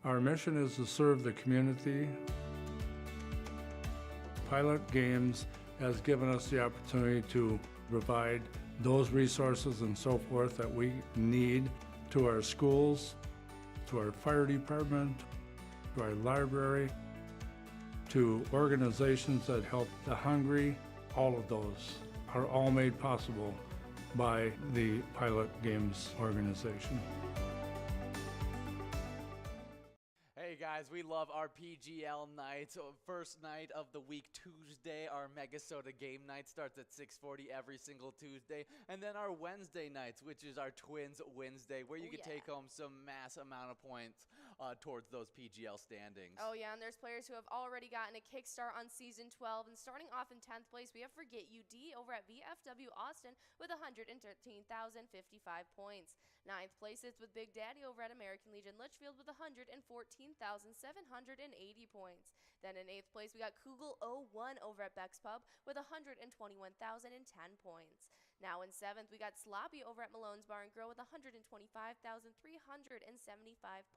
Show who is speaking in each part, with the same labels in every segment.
Speaker 1: Our mission is to serve the community. Pilot Games has given us the opportunity to provide those resources and so forth that we need to our schools, to our fire department, to our library, to organizations that help the hungry. All of those are all made possible by the Pilot Games organization.
Speaker 2: Hey guys, we love our PGL nights. First night of the week, Tuesday, our MegaSota game night starts at 6:40 every single Tuesday. And then our Wednesday nights, which is our TwinsWinsDay, where you can take home some mass amount of points towards those PGL standings.
Speaker 3: Oh yeah, and there's players who have already gotten a kickstart on Season 12. And starting off in 10th place, we have Forget You D over at VFW Austin with 113,055 points. 9th place is with Big Daddy over at American Legion Litchfield with 114,780 points. Then in 8th place, we got Kugel 01 over at Beck's Pub with 121,010 points. Now in 7th, we got Sloppy over at Malone's Bar and Grill with 125,375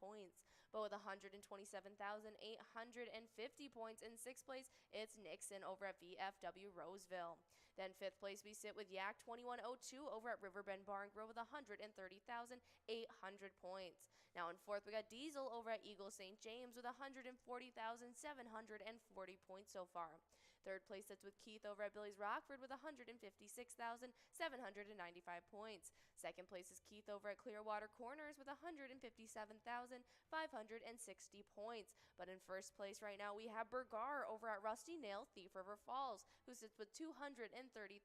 Speaker 3: points. But with 127,850 points in 6th place, it's Nixon over at VFW Roseville. Then 5th place, we sit with Yak 2102 over at Riverbend Bar and Grill with 130,800 points. Now in 4th, we got Diesel over at Eagle St. James with 140,740 points so far. 3rd place, that's with Keith over at Billy's Rockford with 156,795 points. 2nd place is Keith over at Clearwater Corners with 157,560 points. But in 1st place right now, we have Bergar over at Rusty Nail, Thief River Falls, who sits with 230,540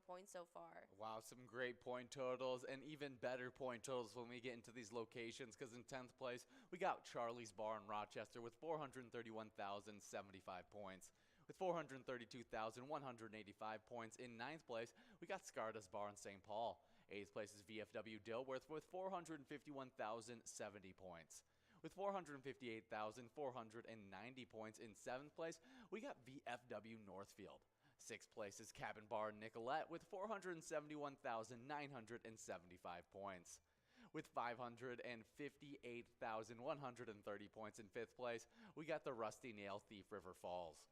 Speaker 3: points so far.
Speaker 2: Wow, some great point totals and even better point totals when we get into these locations, because in 10th place, we got Charlie's Bar in Rochester with 431,075 points. With 432,185 points in 9th place, we got Scarda's Bar in St. Paul. 8th place is VFW Dilworth with 451,070 points. With 458,490 points in 7th place, we got VFW Northfield. 6th place is Cabin Bar Nicolette with 471,975 points. With 558,130 points in 5th place, we got the Rusty Nail Thief River Falls.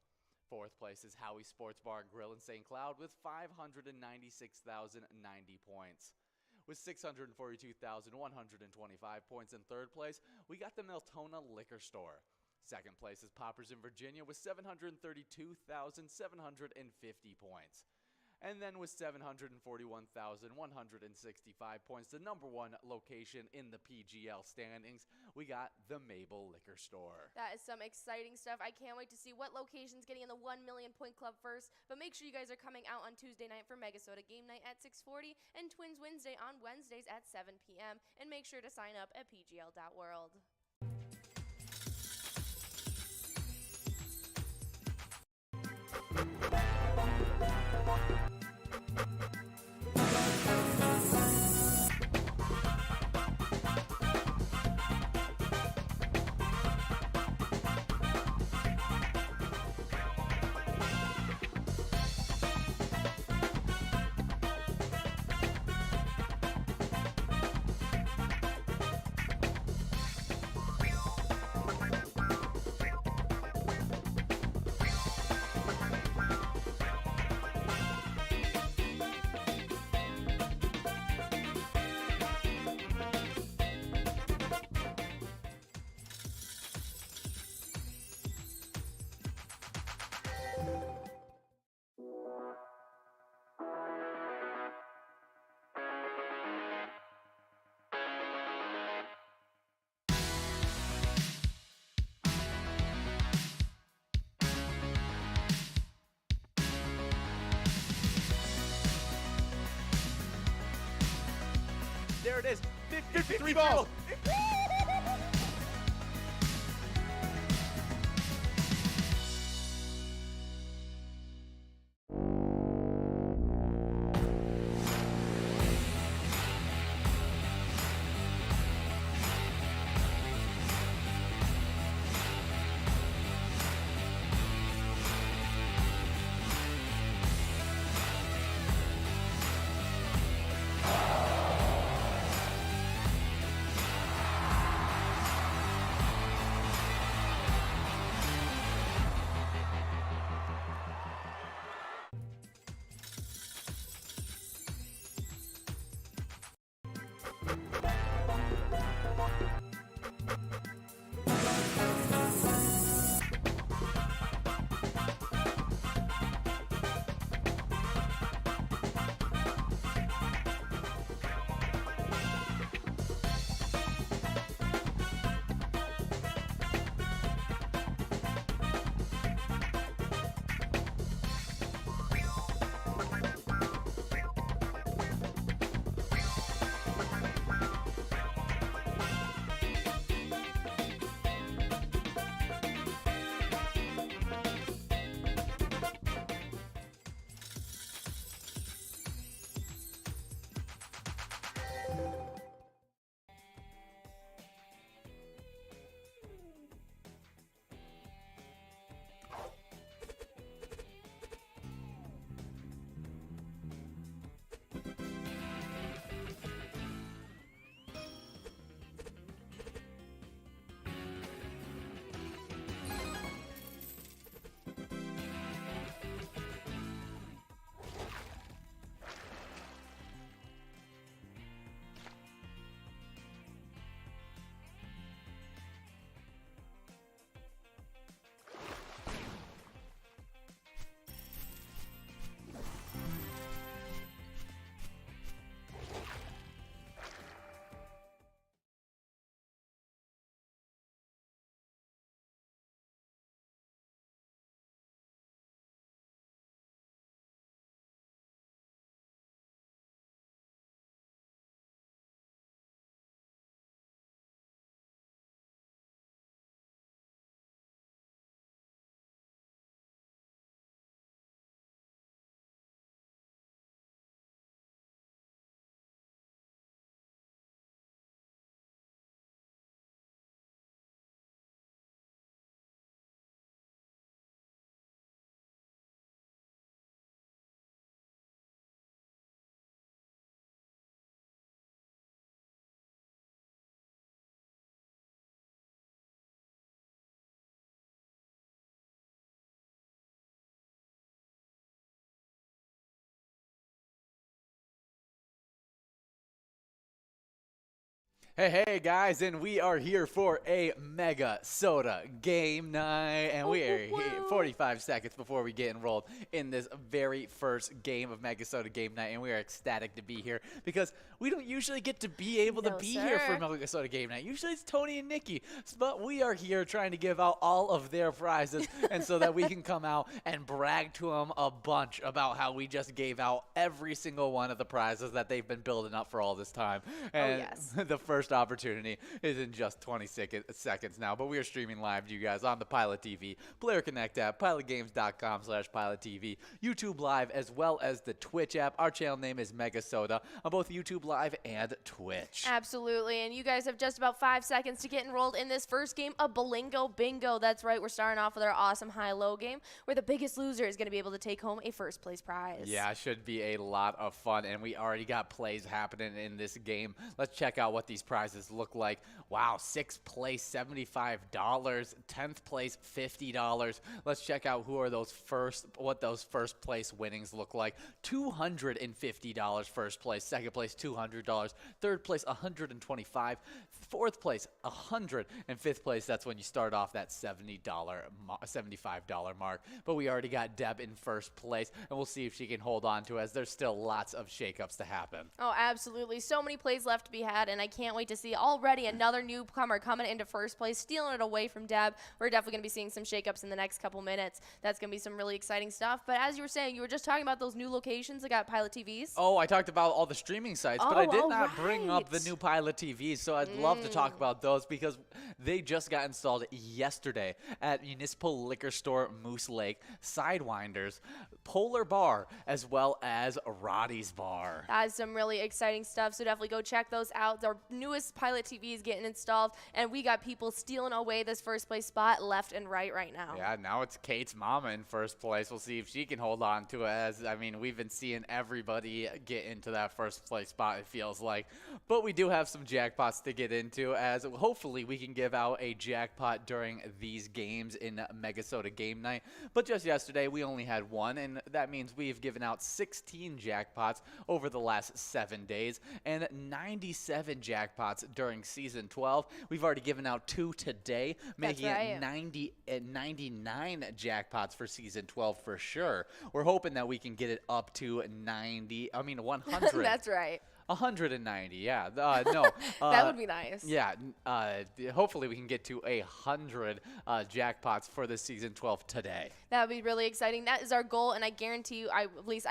Speaker 2: 4th place is Howie Sports Bar and Grill in St. Cloud with 596,090 points. With 642,125 points in 3rd place, we got the Miltona Liquor Store. 2nd place is Poppers in Virginia with 732,750 points. And then with 741,165 points, the #1 location in the PGL standings, we got the Mabel Liquor Store.
Speaker 3: That is some exciting stuff. I can't wait to see what location's getting in the 1 million point club first. But make sure you guys are coming out on Tuesday night for MegaSota game night at 6:40 and TwinsWinsDay on Wednesdays at 7 p.m. And make sure to sign up at pgl.world.
Speaker 2: There it is, 53 balls. Hey guys, and we are here for a MegaSota game night, and we are here 45 seconds before we get enrolled in this very first game of MegaSota game night, and we are ecstatic to be here because we don't usually get to be able to be here for MegaSota game night. Usually it's Tony and Nikki, but we are here trying to give out all of their prizes, and so that we can come out and brag to them a bunch about how we just gave out every single one of the prizes that they've been building up for all this time. And the first opportunity is in just 20 seconds now, but we are streaming live to you guys on the Pilot TV, Player Connect app, pilotgames.com/PilotTV, YouTube Live, as well as the Twitch app. Our channel name is MegaSota on both YouTube Live and Twitch.
Speaker 3: Absolutely, and you guys have just about 5 seconds to get enrolled in this first game of Bilingo Bingo. That's right, we're starting off with our awesome high-low game where the biggest loser is going to be able to take home a first-place prize.
Speaker 2: Yeah, it should be a lot of fun, and we already got plays happening in this game. Let's check out what these prizes look like. Wow, 6th place, $75. 10th place, $50. Let's check out what those first place winnings look like. $250 first place, second place $200, third place $125, fourth place $100, and fifth place, that's when you start off that $75 mark. But we already got Deb in first place, and we'll see if she can hold on to it, as there's still lots of shakeups to happen.
Speaker 3: Oh, absolutely. So many plays left to be had, and I can't wait to see already another newcomer coming into first place, stealing it away from Deb. We're definitely going to be seeing some shakeups in the next couple minutes. That's going to be some really exciting stuff. But as you were saying, you were just talking about those new locations that got Pilot TVs.
Speaker 2: Oh, I talked about all the streaming sites, but I did not bring up the new Pilot TVs, so I'd love to talk about those because they just got installed yesterday at Municipal Liquor Store Moose Lake, Sidewinders, Polar Bar, as well as Roddy's Bar.
Speaker 3: That is some really exciting stuff, so definitely go check those out. Our newest Pilot TV is getting installed, and we got people stealing away this first place spot left and right now.
Speaker 2: Yeah, now it's Kate's mama in first place. We'll see if she can hold on to it, as, I mean, we've been seeing everybody get into that first place spot, it feels like. But we do have some jackpots to get into, as hopefully we can give out a jackpot during these games in MegaSota game night. But just yesterday, we only had one, and that means we've given out 16 jackpots over the last 7 days, and 97 jackpots during Season 12. We've already given out 2 today, making it 99 jackpots for Season 12 for sure. We're hoping that we can get it up to 100.
Speaker 3: That's right.
Speaker 2: 190, yeah. No.
Speaker 3: That would be nice.
Speaker 2: Yeah. Hopefully we can get to 100 jackpots for this Season 12 today.
Speaker 3: That would be really exciting. That is our goal, and I guarantee you, I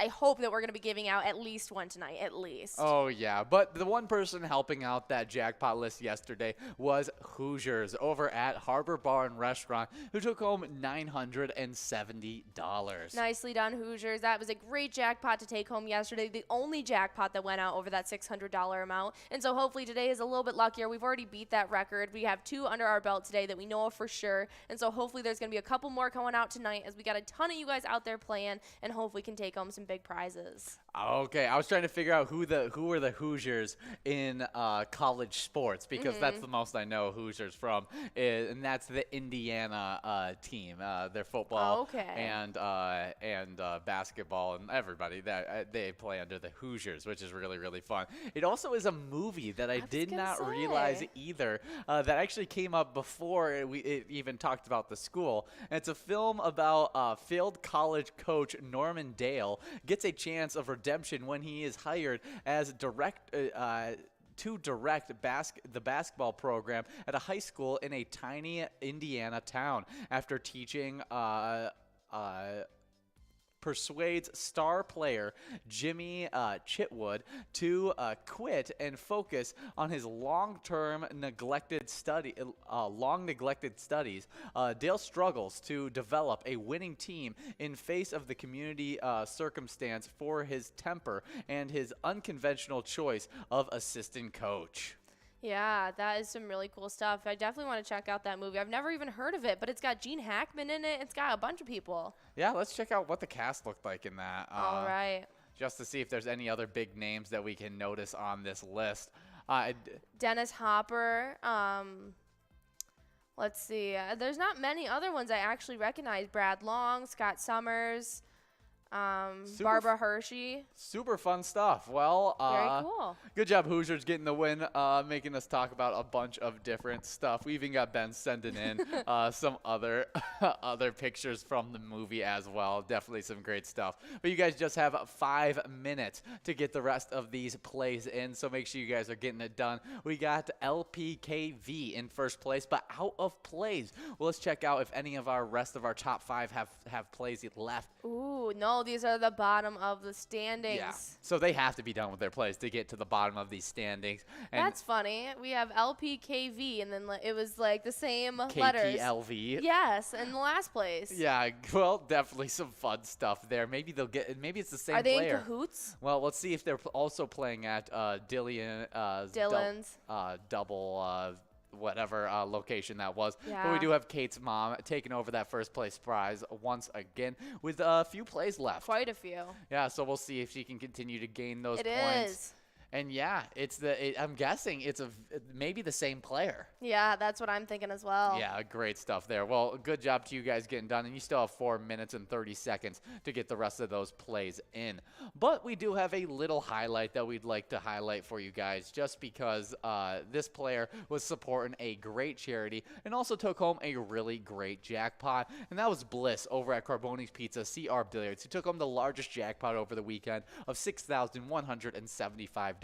Speaker 3: hope that we're going to be giving out at least one tonight, at least.
Speaker 2: Oh, yeah. But the one person helping out that jackpot list yesterday was Hoosiers over at Harbor Bar and Restaurant, who took home $970.
Speaker 3: Nicely done, Hoosiers. That was a great jackpot to take home yesterday. The only jackpot that went out over that $600 amount. And so hopefully today is a little bit luckier. We've already beat that record. We have 2 under our belt today that we know of for sure. And so hopefully there's going to be a couple more coming out tonight, as we got a ton of you guys out there playing, and hopefully we can take home some big prizes.
Speaker 2: Okay, I was trying to figure out who were the Hoosiers in college sports, because that's the most I know Hoosiers from, and that's the Indiana team. Their football and basketball, and everybody that they play under the Hoosiers, which is really, really fun. It also is a movie that I did not realize either, that actually came up before it even talked about the school. And it's a film about failed college coach Norman Dale gets a chance of redemption when he is hired as to direct the basketball program at a high school in a tiny Indiana town. After teaching persuades star player Jimmy Chitwood to quit and focus on his long neglected studies. Dale struggles to develop a winning team in face of the community circumstance for his temper and his unconventional choice of assistant coach.
Speaker 3: Yeah, that is some really cool stuff. I definitely want to check out that movie. I've never even heard of it, but it's got Gene Hackman in it. It's got a bunch of people.
Speaker 2: Yeah, let's check out what the cast looked like in that.
Speaker 3: All right.
Speaker 2: Just to see if there's any other big names that we can notice on this list.
Speaker 3: Dennis Hopper. Let's see. There's not many other ones I actually recognize. Brad Long, Scott Summers. Barbara Hershey.
Speaker 2: Super fun stuff. Well,
Speaker 3: Very cool.
Speaker 2: Good job, Hoosiers, getting the win, making us talk about a bunch of different stuff. We even got Ben sending in some other other pictures from the movie as well. Definitely some great stuff. But you guys just have 5 minutes to get the rest of these plays in, so make sure you guys are getting it done. We got LPKV in first place, but out of plays. Well, let's check out if any of our rest of our top 5 have plays left.
Speaker 3: Ooh, no, these are the bottom of the standings.
Speaker 2: Yeah, so they have to be done with their plays to get to the bottom of these standings. And
Speaker 3: That's funny. We have LPKV, and then it was like the same letters.
Speaker 2: KPLV.
Speaker 3: Yes, in the last place.
Speaker 2: Yeah, well, definitely some fun stuff there. Maybe they'll get. Maybe it's the same
Speaker 3: Are they
Speaker 2: player.
Speaker 3: in cahoots?
Speaker 2: Well, let's see if they're also playing at
Speaker 3: Dylan's.
Speaker 2: Double whatever location that was.
Speaker 3: Yeah.
Speaker 2: But we do have Kate's mom taking over that first place prize once again with a few plays left.
Speaker 3: Quite a few.
Speaker 2: Yeah, so we'll see if she can continue to gain those
Speaker 3: It
Speaker 2: points.
Speaker 3: is.
Speaker 2: And yeah, I'm guessing it's maybe the same player.
Speaker 3: Yeah, that's what I'm thinking as well.
Speaker 2: Yeah, great stuff there. Well, good job to you guys getting done, and you still have 4 minutes and 30 seconds to get the rest of those plays in. But we do have a little highlight that we'd like to highlight for you guys, just because this player was supporting a great charity and also took home a really great jackpot, and that was Bliss over at Carboni's Pizza CR Billiards, who took home the largest jackpot over the weekend of $6,175.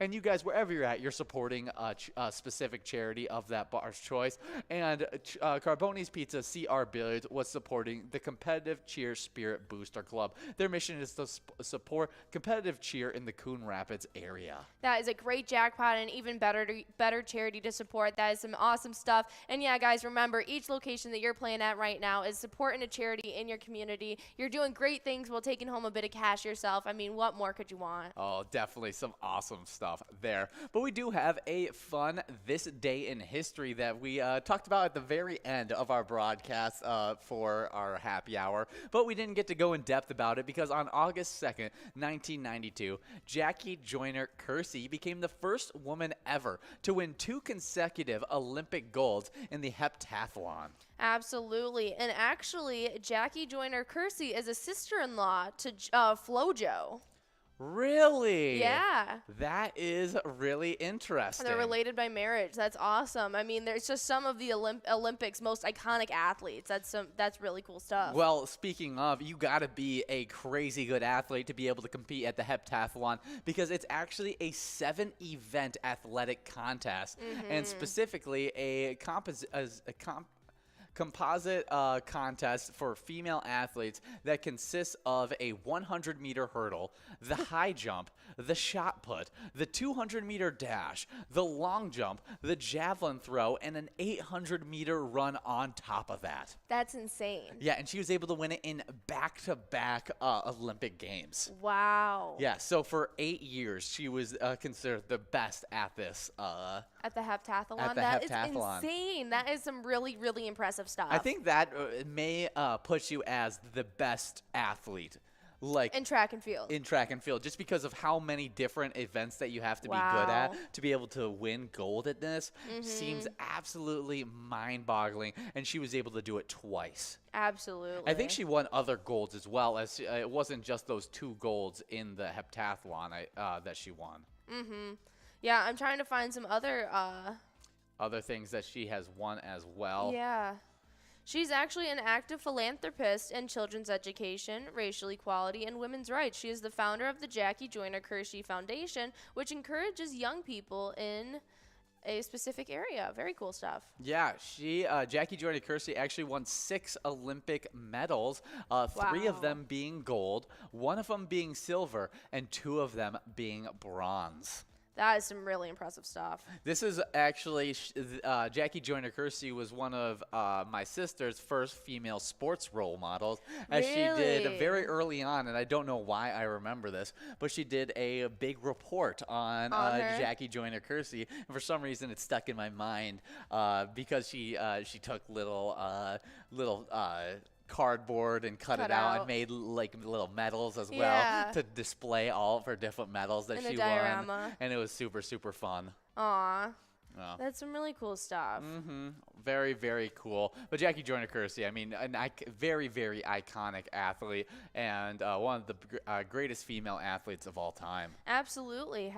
Speaker 2: And you guys, wherever you're at, you're supporting a specific charity of that bar's choice. And Carboni's Pizza CR Billiards was supporting the Competitive Cheer Spirit Booster Club. Their mission is to support competitive cheer in the Coon Rapids area.
Speaker 3: That is a great jackpot and even better charity to support. That is some awesome stuff. And yeah, guys, remember, each location that you're playing at right now is supporting a charity in your community. You're doing great things while taking home a bit of cash yourself. I mean, what more could you want?
Speaker 2: Oh, definitely some awesome stuff there. But we do have a fun This Day in History that we talked about at the very end of our broadcast for our happy hour. But we didn't get to go in depth about it because on August 2nd, 1992, Jackie Joyner Kersee became the first woman ever to win 2 consecutive Olympic golds in the heptathlon.
Speaker 3: Absolutely. And actually, Jackie Joyner Kersee is a sister-in-law to FloJo.
Speaker 2: Really?
Speaker 3: Yeah.
Speaker 2: That is really interesting.
Speaker 3: They're related by marriage. That's awesome. I mean, there's just some of the Olympics' most iconic athletes. That's really cool stuff.
Speaker 2: Well, speaking of, you got to be a crazy good athlete to be able to compete at the heptathlon because it's actually a 7-event athletic contest, and specifically a composite contest for female athletes that consists of a 100-meter hurdle, the high jump, the shot put, the 200-meter dash, the long jump, the javelin throw, and an 800-meter run on top of that.
Speaker 3: That's insane.
Speaker 2: Yeah, and she was able to win it in back-to-back Olympic Games.
Speaker 3: Wow.
Speaker 2: Yeah, so for 8 years, she was considered the best at this.
Speaker 3: At the heptathlon?
Speaker 2: At the
Speaker 3: That is
Speaker 2: heptathlon.
Speaker 3: insane. That is some really, really impressive stuff.
Speaker 2: I think that may put you as the best athlete, like
Speaker 3: in track and field.
Speaker 2: in track and field, just because of how many different events that you have to be good at to be able to win gold at this. Seems absolutely mind-boggling, and she was able to do it twice.
Speaker 3: Absolutely.
Speaker 2: I think she won other golds as well, as it wasn't just those 2 golds in the heptathlon that she won.
Speaker 3: Yeah, I'm trying to find some other
Speaker 2: Other things that she has won as well.
Speaker 3: Yeah. She's actually an active philanthropist in children's education, racial equality, and women's rights. She is the founder of the Jackie Joyner Kersee Foundation, which encourages young people in a specific area. Very cool stuff.
Speaker 2: Yeah, Jackie Joyner Kersee actually won 6 Olympic medals, 3 of them being gold, 1 of them being silver, and 2 of them being bronze.
Speaker 3: That is some really impressive stuff.
Speaker 2: This is actually, Jackie Joyner Kersee was one of my sister's first female sports role models, as she did very early on, and I don't know why I remember this, but she did a big report on Jackie Joyner Kersee, and for some reason it's stuck in my mind because she took little cardboard and cut it out and made like little medals as well to display all of her different medals that she won, and it was super fun.
Speaker 3: Aw.
Speaker 2: Oh.
Speaker 3: That's some really cool stuff.
Speaker 2: Very, very cool. But Jackie Joyner-Kersee, I mean, very, very iconic athlete and one of the greatest female athletes of all time.
Speaker 3: Absolutely.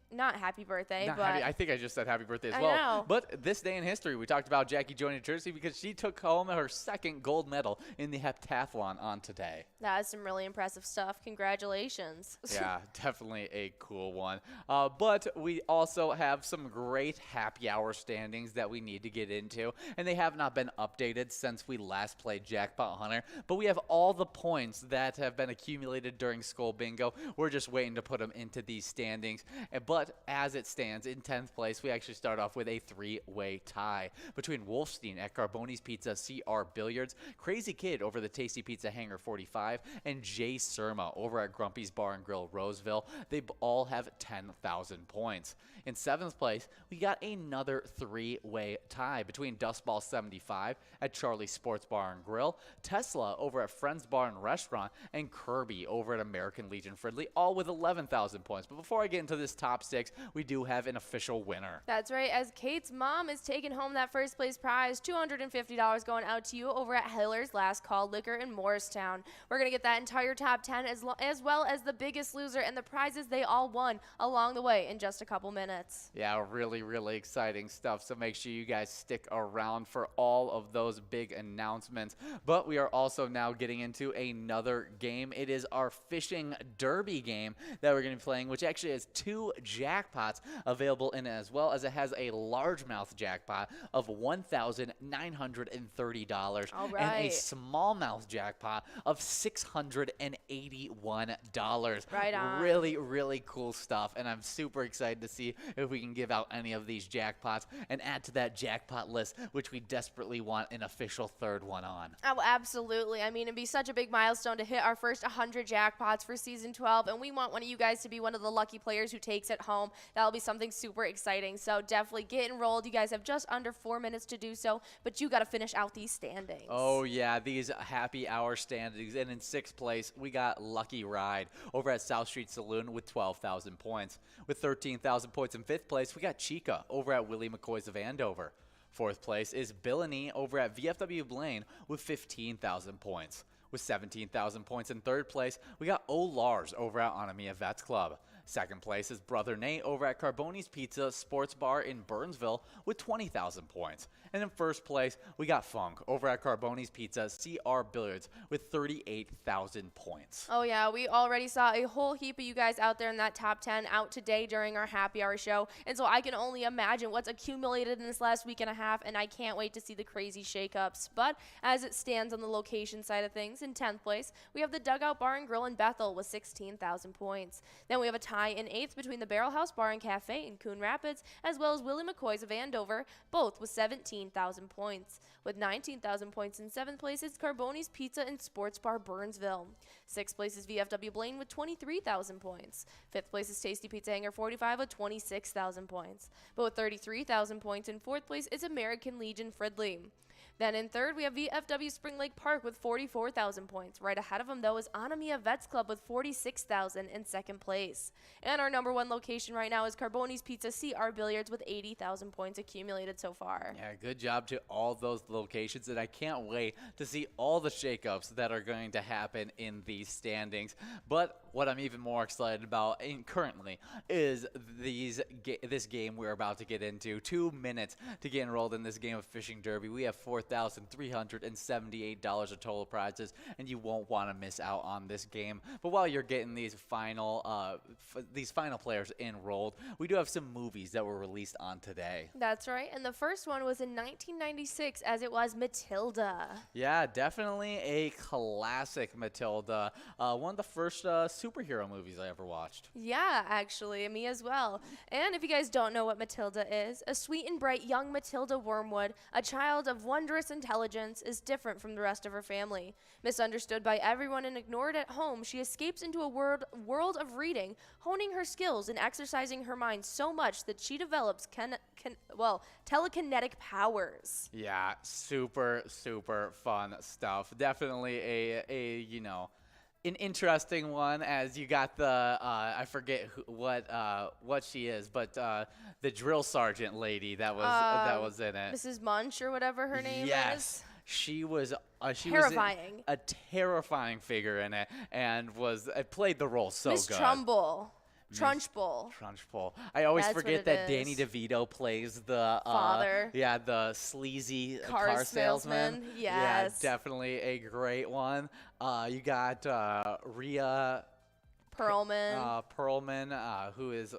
Speaker 3: Not happy birthday,
Speaker 2: Not
Speaker 3: but
Speaker 2: happy, I think I just said happy birthday as
Speaker 3: I
Speaker 2: well.
Speaker 3: know.
Speaker 2: But this day in history, we talked about Jackie Joyner-Kersee because she took home her second gold medal in the heptathlon on today.
Speaker 3: that is some really impressive stuff. Congratulations.
Speaker 2: Yeah, definitely a cool one. But we also have some great happy hour standings that we need to get into, and they have not been updated since we last played Jackpot Hunter. But we have all the points that have been accumulated during Skull Bingo. We're just waiting to put them into these standings. But as it stands, in 10th place, we actually start off with a three-way tie between Wolfstein at Carboni's Pizza CR Billiards, Crazy Kid over the Tasty Pizza Hangar 45, and Jay Surma over at Grumpy's Bar and Grill Roseville. They all have 10,000 points. In 7th place, we got another three-way tie between Dustball 75 at Charlie's Sports Bar and Grill, Tesla over at Friends Bar and Restaurant, and Kirby over at American Legion Fridley, all with 11,000 points. But before I get into this top 6, we do have an official winner.
Speaker 3: That's right, as Kate's mom is taking home that first place prize, $250 going out to you over at Hiller's Last Call Liquor in Morristown. We're going to get that entire top 10 as well as the biggest loser and the prizes they all won along the way in just a couple minutes.
Speaker 2: Yeah, really, really exciting stuff. So make sure you guys stick around for all of those big announcements. But we are also now getting into another game. It is our Fishing Derby game that we're going to be playing, which actually has 2 jackpots available in it, as well as it has a largemouth jackpot of $1,930
Speaker 3: All
Speaker 2: and a
Speaker 3: right.
Speaker 2: smallmouth jackpot of $681.
Speaker 3: Right on.
Speaker 2: Really, really cool stuff, and I'm super excited to see if we can give out any of these jackpots and add to that jackpot list, which we desperately want an official third one on.
Speaker 3: Oh, absolutely. I mean, it'd be such a big milestone to hit our first 100 jackpots for Season 12, and we want one of you guys to be one of the lucky players who takes it home. That'll be something super exciting, so definitely get enrolled. You guys have just under 4 minutes to do so, but you got to finish out these standings.
Speaker 2: Oh, yeah, these happy hour standings. And in 6th place, we got Lucky Ride over at South Street Saloon with 12,000 points. With 13,000 points in 5th place, we got Chica over at Willie McCoy's of Andover. 4th place is Billany over at VFW Blaine with 15,000 points. With 17,000 points in 3rd place, we got O Lars over at Anamia Vets Club. 2nd place is Brother Nate over at Carboni's Pizza Sports Bar in Burnsville with 20,000 points. And in 1st place, we got Funk over at Carboni's Pizza CR Billiards with 38,000 points.
Speaker 3: Oh, yeah, we already saw a whole heap of you guys out there in that top 10 out today during our happy hour show. And so I can only imagine what's accumulated in this last week and a half, and I can't wait to see the crazy shakeups. But as it stands on the location side of things, in 10th place, we have the Dugout Bar and Grill in Bethel with 16,000 points. Then we have a tie in 8th between the Barrel House Bar and Cafe in Coon Rapids, as well as Willie McCoy's of Andover, both with 17,000 points. With 19,000 points in 7th place is Carboni's Pizza and Sports Bar Burnsville. 6th place is VFW Blaine with 23,000 points. 5th place is Tasty Pizza Hangar 45 with 26,000 points. But with 33,000 points in 4th place is American Legion Fridley. Then in 3rd, we have VFW Spring Lake Park with 44,000 points. Right ahead of them, though, is Anamia Vets Club with 46,000 in 2nd place. And our number 1 location right now is Carboni's Pizza CR Billiards with 80,000 points accumulated so far.
Speaker 2: Yeah, good job to all those locations, and I can't wait to see all the shakeups that are going to happen in these standings. But what I'm even more excited about currently is this game we're about to get into. 2 minutes to get enrolled in this game of Fishing Derby. We have $4,378 of total prizes, and you won't want to miss out on this game. But while you're getting these final players enrolled, we do have some movies that were released on today.
Speaker 3: That's right, and the first one was in 1996, as it was Matilda.
Speaker 2: Yeah, definitely a classic Matilda. One of the first superhero movies I ever watched.
Speaker 3: Yeah, actually, me as well. And if you guys don't know what Matilda is, a sweet and bright young Matilda Wormwood, a child of wondrous intelligence, is different from the rest of her family. Misunderstood by everyone and ignored at home, she escapes into a world of reading, honing her skills and exercising her mind so much that she develops telekinetic powers.
Speaker 2: Yeah, super, super fun stuff. Definitely a an interesting one, as you got the I forget what she is, but the drill sergeant lady that was in it.
Speaker 3: Mrs. Munch or whatever her name
Speaker 2: Yes,
Speaker 3: is.
Speaker 2: she was
Speaker 3: Terrifying.
Speaker 2: a terrifying figure in it, and played the role so
Speaker 3: Miss
Speaker 2: good.
Speaker 3: Trumbull. Trunchbull.
Speaker 2: Trunchbull. I always
Speaker 3: That's what
Speaker 2: forget
Speaker 3: it
Speaker 2: that
Speaker 3: is.
Speaker 2: Danny DeVito plays the
Speaker 3: Father.
Speaker 2: Yeah, the sleazy
Speaker 3: Car salesman. Yes.
Speaker 2: Yeah, definitely a great one. You got Rhea
Speaker 3: Perlman.
Speaker 2: who is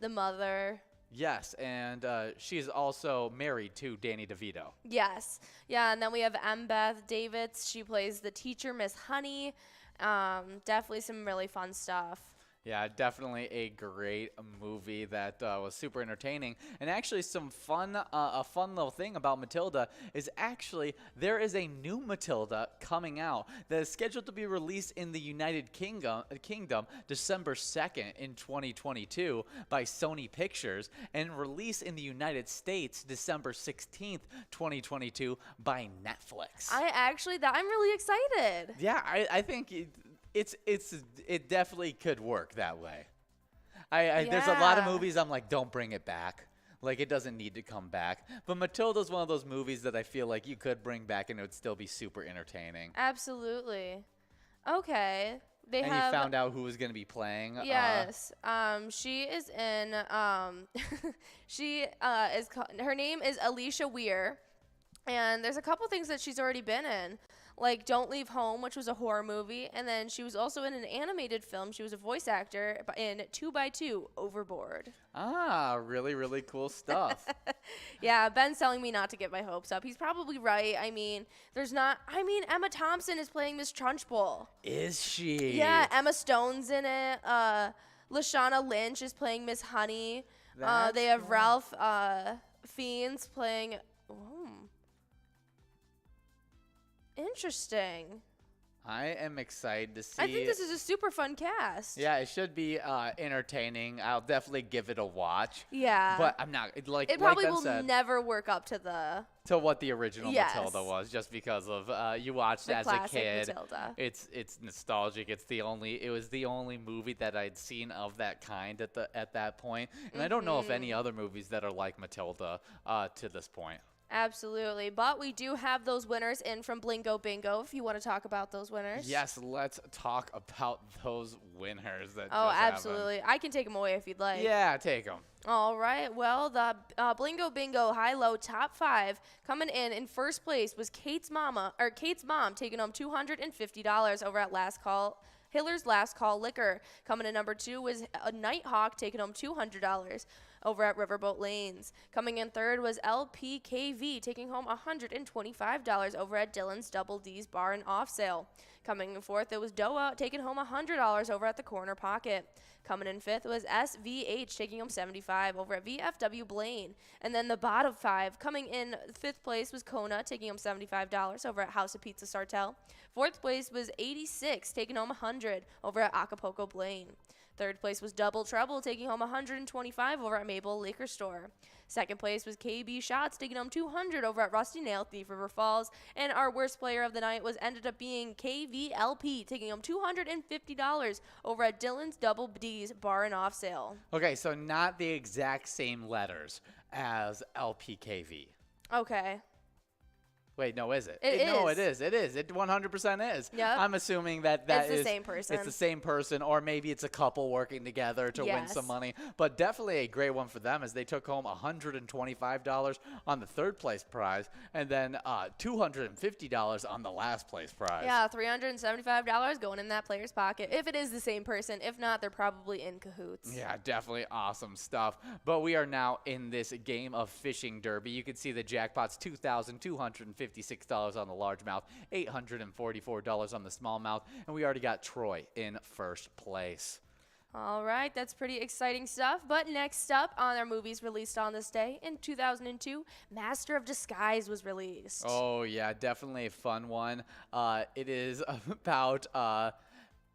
Speaker 3: The mother.
Speaker 2: yes, and she's also married to Danny DeVito.
Speaker 3: Yes. Yeah, and then we have M. Beth Davids. She plays the teacher, Miss Honey. Definitely some really fun stuff.
Speaker 2: Yeah, definitely a great movie that was super entertaining. And actually some fun, a fun little thing about Matilda is actually there is a new Matilda coming out that is scheduled to be released in the United Kingdom December 2nd in 2022 by Sony Pictures, and released in the United States December 16th, 2022 by Netflix.
Speaker 3: I'm really excited.
Speaker 2: Yeah, I think it definitely could work that way. There's a lot of
Speaker 3: Yeah.
Speaker 2: movies I'm like, don't bring it back. Like, it doesn't need to come back. But Matilda's one of those movies that I feel like you could bring back and it would still be super entertaining.
Speaker 3: Absolutely. Okay. They
Speaker 2: And
Speaker 3: have
Speaker 2: you found out who was going to be playing.
Speaker 3: Yes. She is in her name is Alicia Weir, and there's a couple things that she's already been in. Like Don't Leave Home, which was a horror movie, and then she was also in an animated film. She was a voice actor in 2x2 Overboard.
Speaker 2: Really, really cool stuff.
Speaker 3: Yeah, Ben's telling me not to get my hopes up. He's probably right. Emma Thompson is playing Miss Trunchbull.
Speaker 2: Is she?
Speaker 3: Yeah, Emma Stone's in it. Lashana Lynch is playing Miss Honey. They have
Speaker 2: cool.
Speaker 3: Ralph Fiennes playing. Interesting.
Speaker 2: I am excited to see.
Speaker 3: I think this is a super fun cast.
Speaker 2: Yeah, it should be entertaining. I'll definitely give it a watch.
Speaker 3: Yeah.
Speaker 2: But I'm not like
Speaker 3: It probably
Speaker 2: Ben
Speaker 3: will
Speaker 2: said,
Speaker 3: never work up to
Speaker 2: what the original
Speaker 3: Yes.
Speaker 2: Matilda was, just because of you watched
Speaker 3: the
Speaker 2: it as a
Speaker 3: classic
Speaker 2: kid.
Speaker 3: Matilda.
Speaker 2: It's nostalgic. It was the only movie that I'd seen of that kind at that point. And I don't know of any other movies that are like Matilda to this point.
Speaker 3: Absolutely. But we do have those winners in from Blingo Bingo if you want to talk about those winners.
Speaker 2: Yes, let's talk about those winners that
Speaker 3: Oh,
Speaker 2: just happened.
Speaker 3: absolutely. I can take them away if you'd like.
Speaker 2: Yeah, take them.
Speaker 3: All right. Well, the Blingo Bingo high-low top 5 coming in first place was Kate's mom taking home $250 over at Hiller's Last Call Liquor. Coming in number 2 was Nighthawk taking home $200 over at Riverboat Lanes. Coming in third was LPKV taking home $125 over at Dylan's Double D's Bar and Off Sale. Coming in fourth, it was Doa taking home $100 over at the Corner Pocket. Coming in fifth was SVH taking home $75 over at VFW Blaine. And then the bottom 5, coming in fifth place was Kona taking home $75 over at House of Pizza Sartell. Fourth place was 86 taking home $100 over at Acapulco Blaine. Third place was Double Trouble taking home $125 over at Maple Liquor Store. Second place was KB Shots taking home $200 over at Rusty Nail Thief River Falls. And our worst player of the night ended up being KVLP taking home $250 over at Dylan's Double D's Bar and Off Sale.
Speaker 2: Okay, so not the exact same letters as LPKV.
Speaker 3: Okay.
Speaker 2: Wait, no, is it?
Speaker 3: No,
Speaker 2: it is. It is. It 100% is.
Speaker 3: Yep.
Speaker 2: I'm assuming that
Speaker 3: It's
Speaker 2: is
Speaker 3: the same person.
Speaker 2: It's the same person, or maybe it's a couple working together to win
Speaker 3: Yes.
Speaker 2: some money. But definitely a great one for them, as they took home $125 on the third place prize, and then $250 on the last place prize.
Speaker 3: Yeah, $375 going in that player's pocket. If it is the same person. If not, they're probably in cahoots.
Speaker 2: Yeah, definitely awesome stuff. But we are now in this game of Fishing Derby. You can see the jackpot's $2,256 on the largemouth, $844 on the smallmouth, and we already got Troy in first place.
Speaker 3: All right, that's pretty exciting stuff. But next up on our movies released on this day, in 2002, Master of Disguise was released.
Speaker 2: Oh, yeah, definitely a fun one. It is about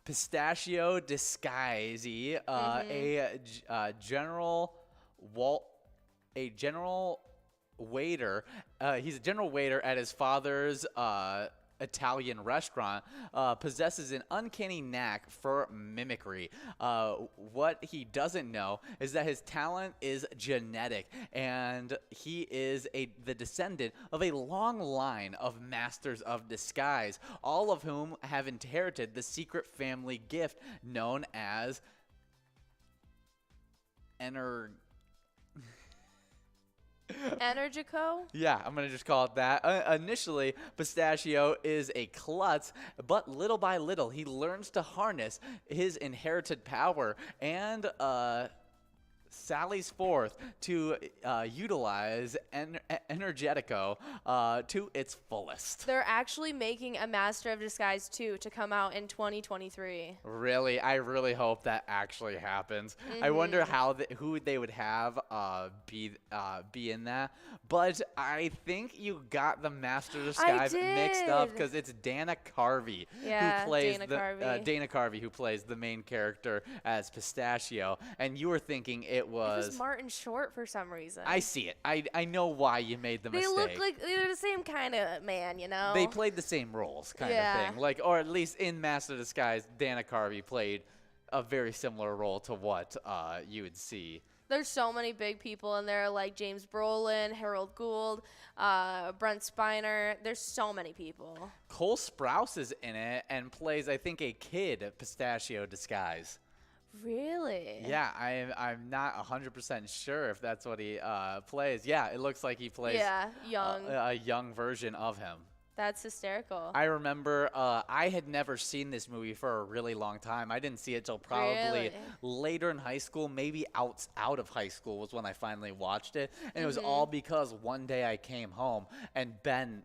Speaker 2: Pistachio Disguisey, a general waiter. He's a general waiter at his father's Italian restaurant, possesses an uncanny knack for mimicry. What he doesn't know is that his talent is genetic, and he is the descendant of a long line of masters of disguise, all of whom have inherited the secret family gift known as
Speaker 3: Energico?
Speaker 2: Yeah, I'm going to just call it that. Initially, Pistachio is a klutz, but little by little, he learns to harness his inherited power and sallies forth to utilize Energetico to its fullest.
Speaker 3: They're actually making a Master of Disguise 2 to come out in 2023.
Speaker 2: Really? I really hope that actually happens. I wonder who they would have be in that. But I think you got the Master of Disguise mixed up because it's Dana Carvey
Speaker 3: Yeah,
Speaker 2: who plays
Speaker 3: Dana Carvey.
Speaker 2: Who plays the main character as Pistachio, and you were thinking it
Speaker 3: It was Martin Short for some reason.
Speaker 2: I see it. I know why you made the
Speaker 3: They
Speaker 2: mistake.
Speaker 3: look like they're the same kind of man, you know?
Speaker 2: They played the same roles, kind of thing. Like, or at least in Master of Disguise, Dana Carvey played a very similar role to what you would see.
Speaker 3: There's so many big people in there, like James Brolin, Harold Gould, Brent Spiner. There's so many people.
Speaker 2: Cole Sprouse is in it and plays, I think, a kid Pistachio disguise.
Speaker 3: Really?
Speaker 2: Yeah, I'm not 100% sure if that's what he plays. Yeah, it looks like he plays
Speaker 3: young.
Speaker 2: a young version of him.
Speaker 3: That's hysterical.
Speaker 2: I remember I had never seen this movie for a really long time. I didn't see it till probably
Speaker 3: Really?
Speaker 2: later in high school, maybe out of high school was when I finally watched it. And it was all because one day I came home and Ben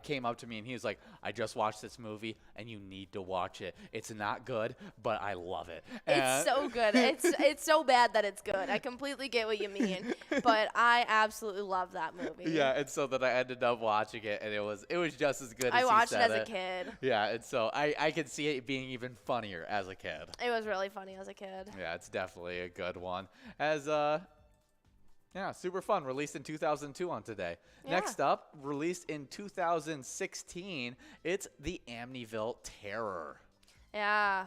Speaker 2: came up to me and he was like, I just watched this movie and you need to watch it. It's not good, but I love it.
Speaker 3: It's so good. It's so bad that it's good. I completely get what you mean, but I absolutely love that movie.
Speaker 2: Yeah, and so that I ended up watching it, and it was just as good as
Speaker 3: I
Speaker 2: he
Speaker 3: watched it
Speaker 2: said
Speaker 3: as a kid.
Speaker 2: Yeah, and so I could see it being even funnier as a kid.
Speaker 3: It was really funny as a kid.
Speaker 2: Yeah, it's definitely a good one. Yeah, super fun. Released in 2002 on today.
Speaker 3: Yeah.
Speaker 2: Next up, released in 2016, it's the Amityville Terror.
Speaker 3: Yeah.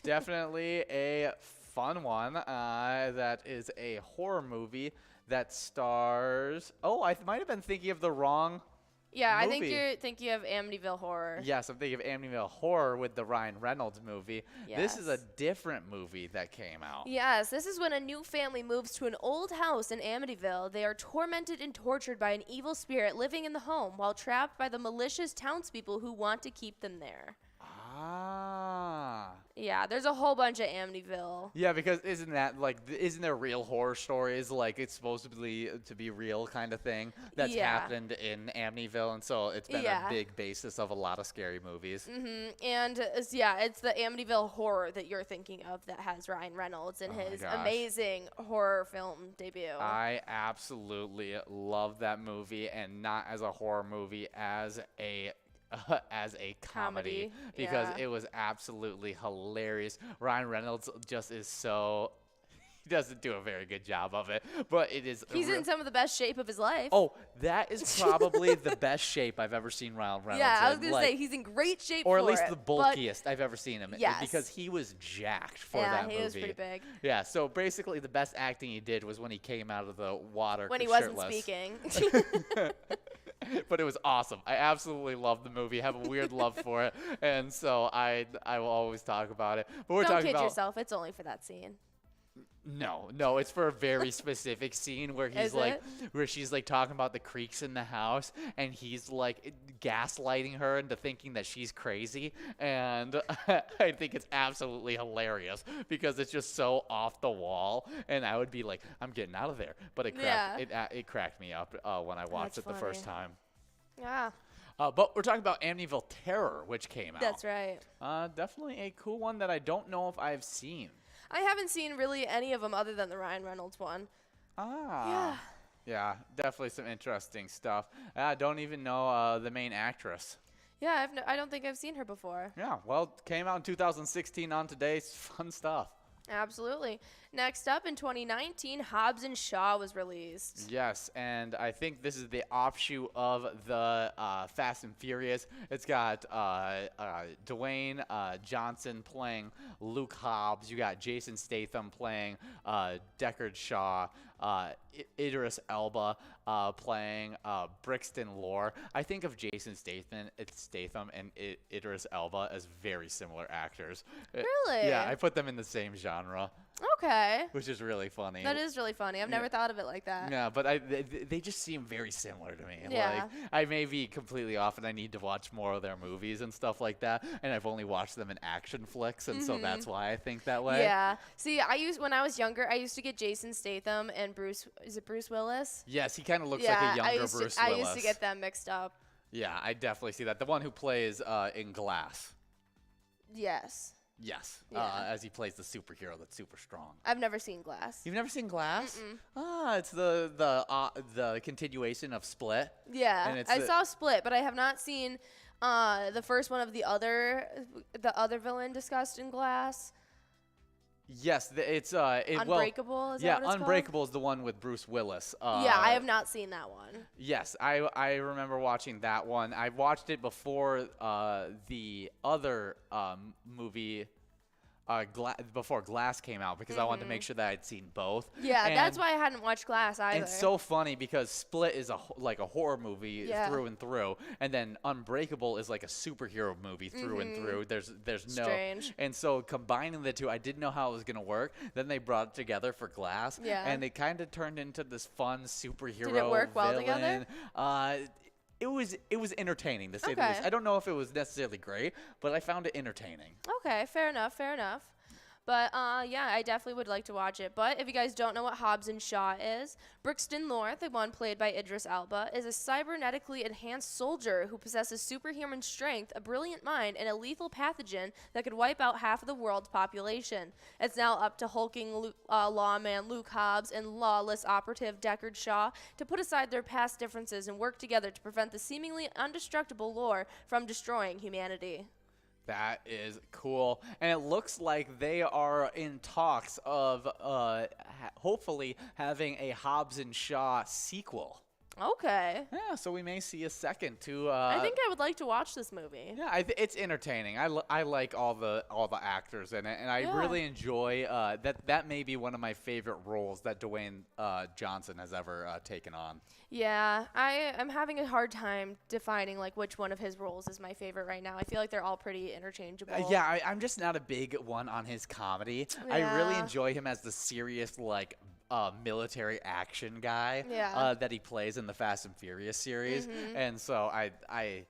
Speaker 2: Definitely a fun one. That is a horror movie that stars. Oh, I might have been thinking of the wrong.
Speaker 3: Yeah, I think
Speaker 2: movie.
Speaker 3: you're thinking of Amityville Horror.
Speaker 2: Yes, I'm thinking of Amityville Horror with the Ryan Reynolds movie. This is a
Speaker 3: Yes.
Speaker 2: different movie that came out.
Speaker 3: Yes, this is when a new family moves to an old house in Amityville. They are tormented and tortured by an evil spirit living in the home while trapped by the malicious townspeople who want to keep them there.
Speaker 2: Ah.
Speaker 3: Yeah, there's a whole bunch of Amityville.
Speaker 2: Yeah, because isn't there real horror stories like it's supposed to be real kind of thing that's
Speaker 3: Yeah.
Speaker 2: happened in Amityville, and so it's been a big basis of a lot of scary movies.
Speaker 3: And it's the Amityville Horror that you're thinking of that has Ryan Reynolds in
Speaker 2: Oh my
Speaker 3: his
Speaker 2: gosh.
Speaker 3: amazing horror film debut.
Speaker 2: I absolutely love that movie, and not as a horror movie, as a comedy, because
Speaker 3: yeah.
Speaker 2: it was absolutely hilarious. Ryan Reynolds just is so. He doesn't do a very good job of it, but it is.
Speaker 3: He's in some of the best shape of his life.
Speaker 2: Oh, that is probably the best shape I've ever seen Ryan Reynolds
Speaker 3: yeah, I was
Speaker 2: in.
Speaker 3: gonna say he's in great shape
Speaker 2: or
Speaker 3: for
Speaker 2: at least
Speaker 3: it,
Speaker 2: the
Speaker 3: but-
Speaker 2: bulkiest I've ever seen him in,
Speaker 3: Yes.
Speaker 2: because he was jacked for
Speaker 3: Yeah,
Speaker 2: that movie.
Speaker 3: he was pretty big.
Speaker 2: Yeah, so basically the best acting he did was when he came out of the water
Speaker 3: When he wasn't
Speaker 2: shirtless.
Speaker 3: speaking.
Speaker 2: But it was awesome. I absolutely love the movie. Have a weird love for it, and so I will always talk about it. But we're
Speaker 3: Don't
Speaker 2: talking
Speaker 3: kid
Speaker 2: about
Speaker 3: yourself. It's only for that scene.
Speaker 2: No, it's for a very specific scene where he's
Speaker 3: Is
Speaker 2: like,
Speaker 3: it?
Speaker 2: where she's like talking about the creaks in the house, and he's like gaslighting her into thinking that she's crazy, and I think it's absolutely hilarious because it's just so off the wall, and I would be like, I'm getting out of there, but it cracked me up when I watched
Speaker 3: That's
Speaker 2: it the first time.
Speaker 3: Yeah,
Speaker 2: But we're talking about Amityville Terror, which came out.
Speaker 3: that's right.
Speaker 2: Definitely a cool one that I don't know if I've seen.
Speaker 3: I haven't seen really any of them other than the Ryan Reynolds one.
Speaker 2: Ah. Yeah, definitely some interesting stuff. I don't even know the main actress.
Speaker 3: Yeah, I don't think I've seen her before.
Speaker 2: Yeah, well, it came out in 2016 on today. It's fun stuff.
Speaker 3: Absolutely. Next up in 2019, Hobbs and Shaw was released.
Speaker 2: Yes, and I think this is the offshoot of the Fast and Furious. It's got Dwayne Johnson playing Luke Hobbs. You got Jason Statham playing Deckard Shaw. Idris Elba playing Brixton Lore. I think of Jason Statham and Idris Elba as very similar actors.
Speaker 3: Really?
Speaker 2: Yeah, I put them in the same genre,
Speaker 3: Okay.
Speaker 2: which is really funny.
Speaker 3: That is really funny. I've never thought of it like that.
Speaker 2: Yeah, but they just seem very similar to me.
Speaker 3: Yeah.
Speaker 2: Like, I may be completely off, and I need to watch more of their movies and stuff like that. And I've only watched them in action flicks, and so that's why I think that way.
Speaker 3: Yeah. See, when I was younger, I used to get Jason Statham and Bruce. Is it Bruce Willis?
Speaker 2: Yes, he kind of looks
Speaker 3: Yeah,
Speaker 2: like a younger
Speaker 3: Bruce
Speaker 2: Bruce
Speaker 3: I
Speaker 2: Willis.
Speaker 3: used to get them mixed up.
Speaker 2: Yeah, I definitely see that. The one who plays in Glass.
Speaker 3: Yes.
Speaker 2: Yes,
Speaker 3: Yeah.
Speaker 2: as he plays the superhero that's super strong.
Speaker 3: I've never seen Glass.
Speaker 2: You've never seen Glass? Ah, it's the continuation of Split.
Speaker 3: Yeah,
Speaker 2: And it's
Speaker 3: I saw Split, but I have not seen the first one of the other villain discussed in Glass.
Speaker 2: Yes, it's
Speaker 3: Unbreakable, is that what it's called?
Speaker 2: Unbreakable is the one with Bruce Willis.
Speaker 3: Yeah, I have not seen that one.
Speaker 2: Yes, I remember watching that one. I watched it before the other movie, before Glass came out, because I wanted to make sure that I'd seen both.
Speaker 3: Yeah,
Speaker 2: And
Speaker 3: that's why I hadn't watched Glass either.
Speaker 2: it's so funny because Split is like a horror movie
Speaker 3: Yeah.
Speaker 2: through and through, and then Unbreakable is like a superhero movie through and through. There's no,
Speaker 3: Strange.
Speaker 2: and so combining the two, I didn't know how it was gonna work. Then they brought it together for Glass,
Speaker 3: Yeah.
Speaker 2: and it kind of turned into this fun superhero.
Speaker 3: Did it work well together?
Speaker 2: villain. It was entertaining, to say the
Speaker 3: Okay.
Speaker 2: least. I don't know if it was necessarily great, but I found it entertaining.
Speaker 3: Okay, fair enough, fair enough. But yeah, I definitely would like to watch it. But if you guys don't know what Hobbs and Shaw is, Brixton Lore, the one played by Idris Elba, is a cybernetically enhanced soldier who possesses superhuman strength, a brilliant mind, and a lethal pathogen that could wipe out half of the world's population. It's now up to hulking lawman Luke Hobbs and lawless operative Deckard Shaw to put aside their past differences and work together to prevent the seemingly indestructible Lore from destroying humanity.
Speaker 2: That is cool. And it looks like they are in talks of hopefully having a Hobbs and Shaw sequel.
Speaker 3: Okay.
Speaker 2: Yeah, so we may see a second to.
Speaker 3: I think I would like to watch this movie.
Speaker 2: Yeah, it's entertaining. I like all the actors in it, and I
Speaker 3: Yeah.
Speaker 2: really enjoy that. May be one of my favorite roles that Dwayne Johnson has ever taken on.
Speaker 3: Yeah, I'm having a hard time defining like which one of his roles is my favorite right now. I feel like they're all pretty interchangeable.
Speaker 2: Yeah, I'm just not a big one on his comedy. I really
Speaker 3: Yeah.
Speaker 2: enjoy him as the serious military action guy
Speaker 3: Yeah.
Speaker 2: that he plays in the Fast and Furious series, and so I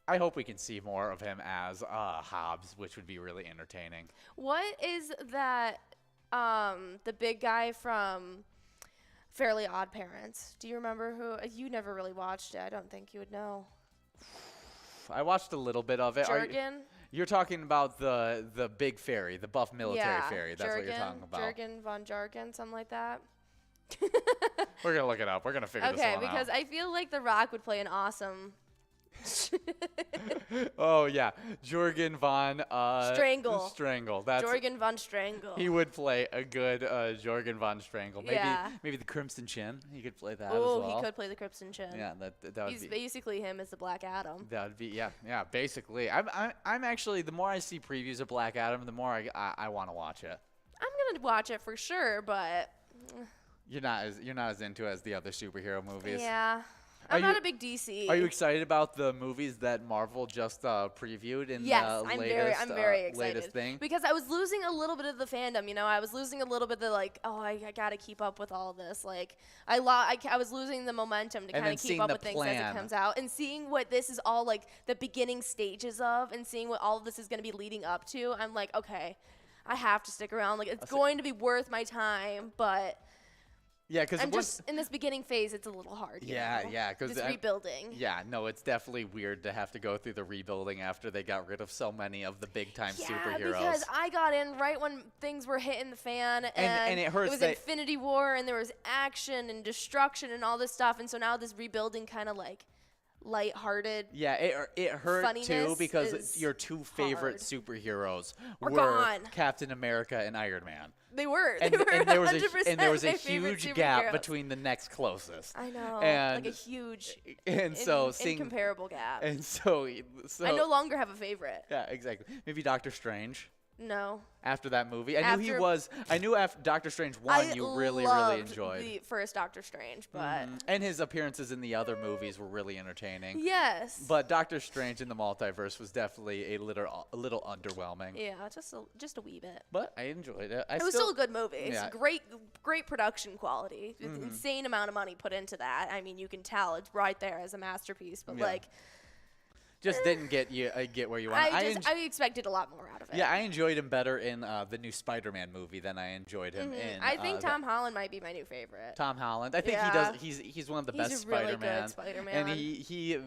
Speaker 2: hope we can see more of him as Hobbs, which would be really entertaining.
Speaker 3: What is that? The big guy from Fairly Odd Parents. Do you remember who? You never really watched it. I don't think you would know.
Speaker 2: I watched a little bit of it.
Speaker 3: Jurgen.
Speaker 2: You're talking about the big fairy, the buff military
Speaker 3: Yeah,
Speaker 2: fairy. That's what you're talking about.
Speaker 3: Jurgen von Jargen, something like that.
Speaker 2: We're gonna look it up. We're gonna figure this one
Speaker 3: Okay,
Speaker 2: out.
Speaker 3: because I feel like The Rock would play an awesome.
Speaker 2: Oh yeah, Jurgen von
Speaker 3: Strangle.
Speaker 2: Strangle. That's
Speaker 3: Jurgen von Strangle.
Speaker 2: he would play a good Jurgen von Strangle. Maybe
Speaker 3: Yeah.
Speaker 2: maybe the Crimson Chin. He could play that as
Speaker 3: Oh,
Speaker 2: well.
Speaker 3: he could play the Crimson Chin.
Speaker 2: Yeah, that would
Speaker 3: He's
Speaker 2: be.
Speaker 3: basically him as the Black Adam.
Speaker 2: That would be yeah. Basically, I'm actually the more I see previews of Black Adam, the more I want to watch it.
Speaker 3: I'm gonna watch it for sure, but
Speaker 2: You're not as into it as the other superhero movies.
Speaker 3: yeah,
Speaker 2: Are
Speaker 3: I'm not
Speaker 2: you-
Speaker 3: a big DC.
Speaker 2: Are you excited about the movies that Marvel just previewed in
Speaker 3: Yes,
Speaker 2: the
Speaker 3: I'm
Speaker 2: latest,
Speaker 3: very excited.
Speaker 2: latest thing?
Speaker 3: Because I was losing a little bit of the fandom, you know. I was losing a little bit of the like, oh, I gotta keep up with all this. Like, I was losing the momentum to
Speaker 2: And
Speaker 3: kind
Speaker 2: then
Speaker 3: of keep
Speaker 2: seeing
Speaker 3: up
Speaker 2: the
Speaker 3: with things as
Speaker 2: plan.
Speaker 3: it comes out, and seeing what this is all like the beginning stages of, and seeing what all of this is gonna be leading up to. I'm like, okay, I have to stick around. Like, it's going to be worth my time, but.
Speaker 2: Yeah, because
Speaker 3: I'm just in this beginning phase. It's a little hard. you know?
Speaker 2: because
Speaker 3: This rebuilding.
Speaker 2: Yeah, no, it's definitely weird to have to go through the rebuilding after they got rid of so many of the big time
Speaker 3: Yeah,
Speaker 2: superheroes.
Speaker 3: because I got in right when things were hitting the fan,
Speaker 2: And it hurts
Speaker 3: was
Speaker 2: that-
Speaker 3: Infinity War, and there was action and destruction and all this stuff, and so now this rebuilding kind of like lighthearted.
Speaker 2: Yeah, it hurt too
Speaker 3: Funniness
Speaker 2: because
Speaker 3: is
Speaker 2: your two favorite
Speaker 3: hard.
Speaker 2: superheroes
Speaker 3: Are
Speaker 2: were
Speaker 3: gone.
Speaker 2: Captain America and Iron Man.
Speaker 3: They were.
Speaker 2: And,
Speaker 3: They were
Speaker 2: and there was
Speaker 3: 100%
Speaker 2: a
Speaker 3: my favorite
Speaker 2: huge gap
Speaker 3: superheroes.
Speaker 2: between the next closest.
Speaker 3: I know,
Speaker 2: And
Speaker 3: like a huge,
Speaker 2: and so
Speaker 3: incomparable gap.
Speaker 2: and so
Speaker 3: I no longer have a favorite.
Speaker 2: yeah, exactly. Maybe Doctor Strange
Speaker 3: No.
Speaker 2: after that movie. I knew after Doctor Strange 1
Speaker 3: I
Speaker 2: you really
Speaker 3: loved
Speaker 2: enjoyed.
Speaker 3: the first Doctor Strange, but
Speaker 2: And his appearances in the other movies were really entertaining.
Speaker 3: yes.
Speaker 2: But Doctor Strange in the Multiverse was definitely a little underwhelming.
Speaker 3: yeah, just a wee bit.
Speaker 2: But I enjoyed it.
Speaker 3: It was still a good movie. It's
Speaker 2: Yeah.
Speaker 3: great production quality. It's insane amount of money put into that. I mean, you can tell it's right there as a masterpiece. But
Speaker 2: Yeah.
Speaker 3: like,
Speaker 2: Just didn't get where you want.
Speaker 3: I expected a lot more out of it.
Speaker 2: Yeah, I enjoyed him better in the new Spider-Man movie than I enjoyed him in.
Speaker 3: I think Tom Holland might be my new favorite.
Speaker 2: Tom Holland. I think he
Speaker 3: Yeah.
Speaker 2: does. He's one of the
Speaker 3: He's
Speaker 2: best
Speaker 3: a really good
Speaker 2: Spider-Man.
Speaker 3: Spider-Man.
Speaker 2: And he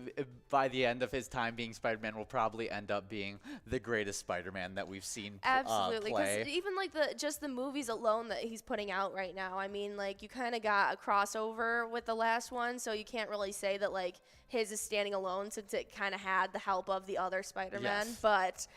Speaker 2: by the end of his time being Spider-Man will probably end up being the greatest Spider-Man that we've seen
Speaker 3: Absolutely,
Speaker 2: play.
Speaker 3: because even like the movies alone that he's putting out right now, I mean, like you kind of got a crossover with the last one, so you can't really say that like his is standing alone since it kind of had the help of the other Spider-Man.
Speaker 2: Yes.
Speaker 3: But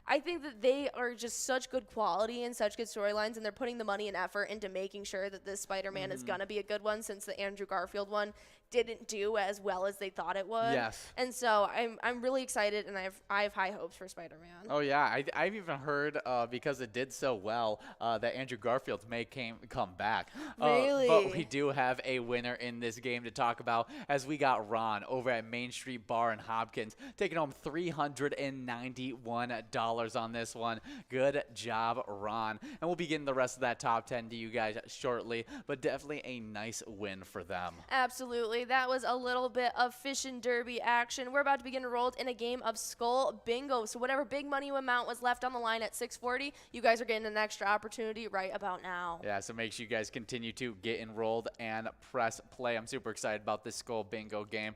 Speaker 3: I think that they are just such good quality and such good storylines, and they're putting the money and effort into making sure that this Spider-Man is gonna be a good one, since the Andrew Garfield one didn't do as well as they thought it would.
Speaker 2: Yes.
Speaker 3: And so I'm really excited, and I have high hopes for Spider-Man.
Speaker 2: Oh yeah, I've even heard because it did so well that Andrew Garfield may come back.
Speaker 3: Really?
Speaker 2: But we do have a winner in this game to talk about, as we got Ron over at Main Street Bar in Hopkins taking home $391 on this one. Good job, Ron. And we'll be getting the rest of that top 10 to you guys shortly, but definitely a nice win for them.
Speaker 3: Absolutely. That was a little bit of fish and derby action. We're about to begin enrolled in a game of Skull Bingo. So whatever big money amount was left on the line at 640, you guys are getting an extra opportunity right about now.
Speaker 2: Yeah, so make sure you guys continue to get enrolled and press play. I'm super excited about this Skull Bingo game.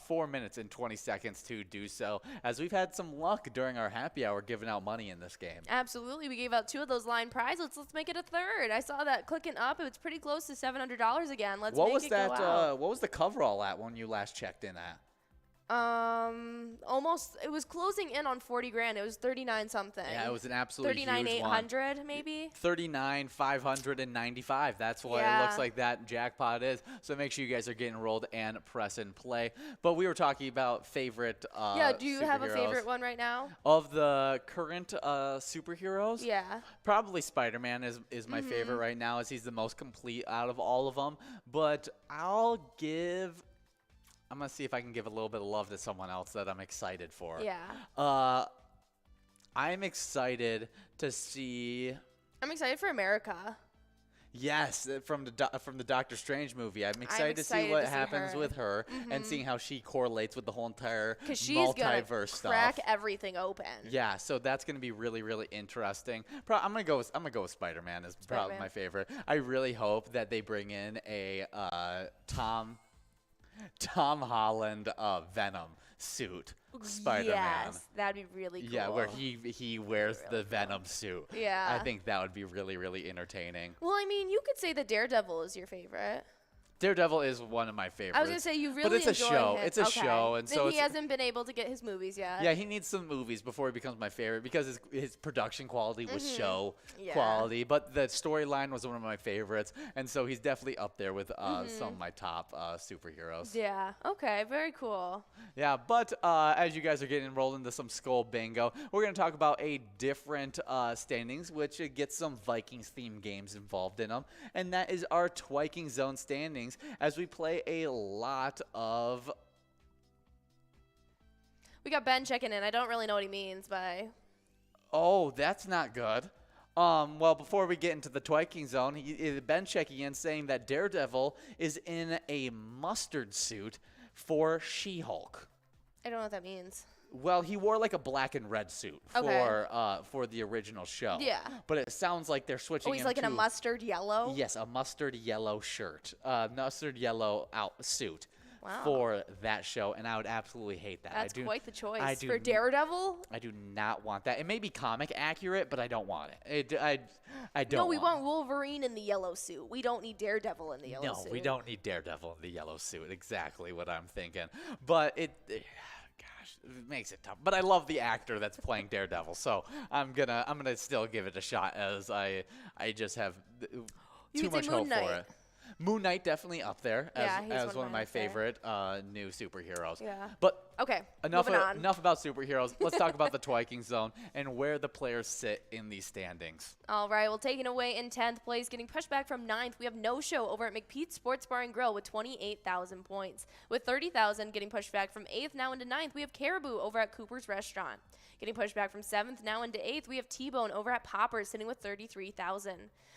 Speaker 2: 4 minutes and 20 seconds to do so, as we've had some luck during our happy hour giving out money in this game.
Speaker 3: Absolutely. We gave out 2 of those line prizes. Let's make it a third. I saw that clicking up. It was pretty close to $700 again. Let's
Speaker 2: What
Speaker 3: make
Speaker 2: was
Speaker 3: it
Speaker 2: that?
Speaker 3: go out.
Speaker 2: What was the coverall at when you last checked in at?
Speaker 3: Almost. It was closing in on 40 grand. It was 39 something.
Speaker 2: Yeah, it was an absolute huge
Speaker 3: 39,800 maybe.
Speaker 2: 39,595. That's what it looks like that jackpot is. So make sure you guys are getting enrolled and press and play. But we were talking about favorite.
Speaker 3: Yeah. Do you have a
Speaker 2: superheroes.
Speaker 3: favorite one right now?
Speaker 2: Of the current superheroes?
Speaker 3: Yeah.
Speaker 2: Probably Spider-Man is my favorite right now, as he's the most complete out of all of them. But I'm going to see if I can give a little bit of love to someone else that I'm excited for.
Speaker 3: Yeah.
Speaker 2: I'm excited to see...
Speaker 3: I'm excited for America.
Speaker 2: Yes, from the Doctor Strange movie. I'm excited to see what happens with her and seeing how she correlates with the whole entire
Speaker 3: Because she's
Speaker 2: multiverse
Speaker 3: gonna
Speaker 2: stuff.
Speaker 3: crack everything open.
Speaker 2: Yeah, so that's gonna be really, really interesting. I'm gonna go with Spider-Man as probably my favorite. I really hope that they bring in a Tom Holland Venom suit Spider-Man.
Speaker 3: Yes, that'd be really cool.
Speaker 2: Yeah, where he wears the Venom suit.
Speaker 3: Yeah.
Speaker 2: I think that would be really, really entertaining.
Speaker 3: Well, I mean, you could say that Daredevil is your favorite.
Speaker 2: Daredevil is one of my favorites.
Speaker 3: I was gonna say you really
Speaker 2: but it's a
Speaker 3: enjoy
Speaker 2: show.
Speaker 3: him.
Speaker 2: It's a
Speaker 3: Okay.
Speaker 2: show, and
Speaker 3: Then
Speaker 2: so
Speaker 3: he hasn't been able to get his movies yet.
Speaker 2: yeah, he needs some movies before he becomes my favorite, because his production quality was show
Speaker 3: Yeah.
Speaker 2: quality, but the storyline was one of my favorites, and so he's definitely up there with some of my top superheroes.
Speaker 3: Yeah. Okay. Very cool.
Speaker 2: Yeah, but as you guys are getting enrolled into some Skull Bingo, we're going to talk about a different standings, which gets some Vikings-themed games involved in them, and that is our Twiking Zone standings, as we play a lot of...
Speaker 3: We got Ben checking in. I don't really know what he means by.
Speaker 2: Oh, that's not good. Well, before we get into the Twiking Zone, Ben checking in saying that Daredevil is in a mustard suit for She-Hulk.
Speaker 3: I don't know what that means.
Speaker 2: Well, he wore like a black and red suit for the original show.
Speaker 3: Yeah.
Speaker 2: But it sounds like they're switching.
Speaker 3: Oh, he's like in a mustard yellow.
Speaker 2: Yes, a mustard yellow shirt, mustard yellow suit. for that show, and I would absolutely hate that.
Speaker 3: That's quite the choice.
Speaker 2: I do
Speaker 3: For Daredevil?
Speaker 2: I do not want that. It may be comic accurate, but I don't want it. I don't.
Speaker 3: No, we want Wolverine in the yellow suit. We don't need Daredevil in the yellow suit.
Speaker 2: No, we don't need Daredevil in the yellow suit. Exactly what I'm thinking. But gosh, it makes it tough. But I love the actor that's playing Daredevil, so I'm gonna still give it a shot, as I just have too much hope for it. Moon Knight definitely up there as one of my favorite new superheroes.
Speaker 3: Yeah.
Speaker 2: But
Speaker 3: okay,
Speaker 2: enough
Speaker 3: enough
Speaker 2: about superheroes. Let's talk about the Twiking Zone and where the players sit in these standings.
Speaker 3: All right, well, taking away in 10th place, getting pushed back from 9th, we have No Show over at McPete's Sports Bar and Grill with 28,000 points. With 30,000 getting pushed back from 8th now into 9th, we have Caribou over at Cooper's Restaurant. Getting pushed back from 7th now into 8th, we have T-Bone over at Poppers sitting with 33,000.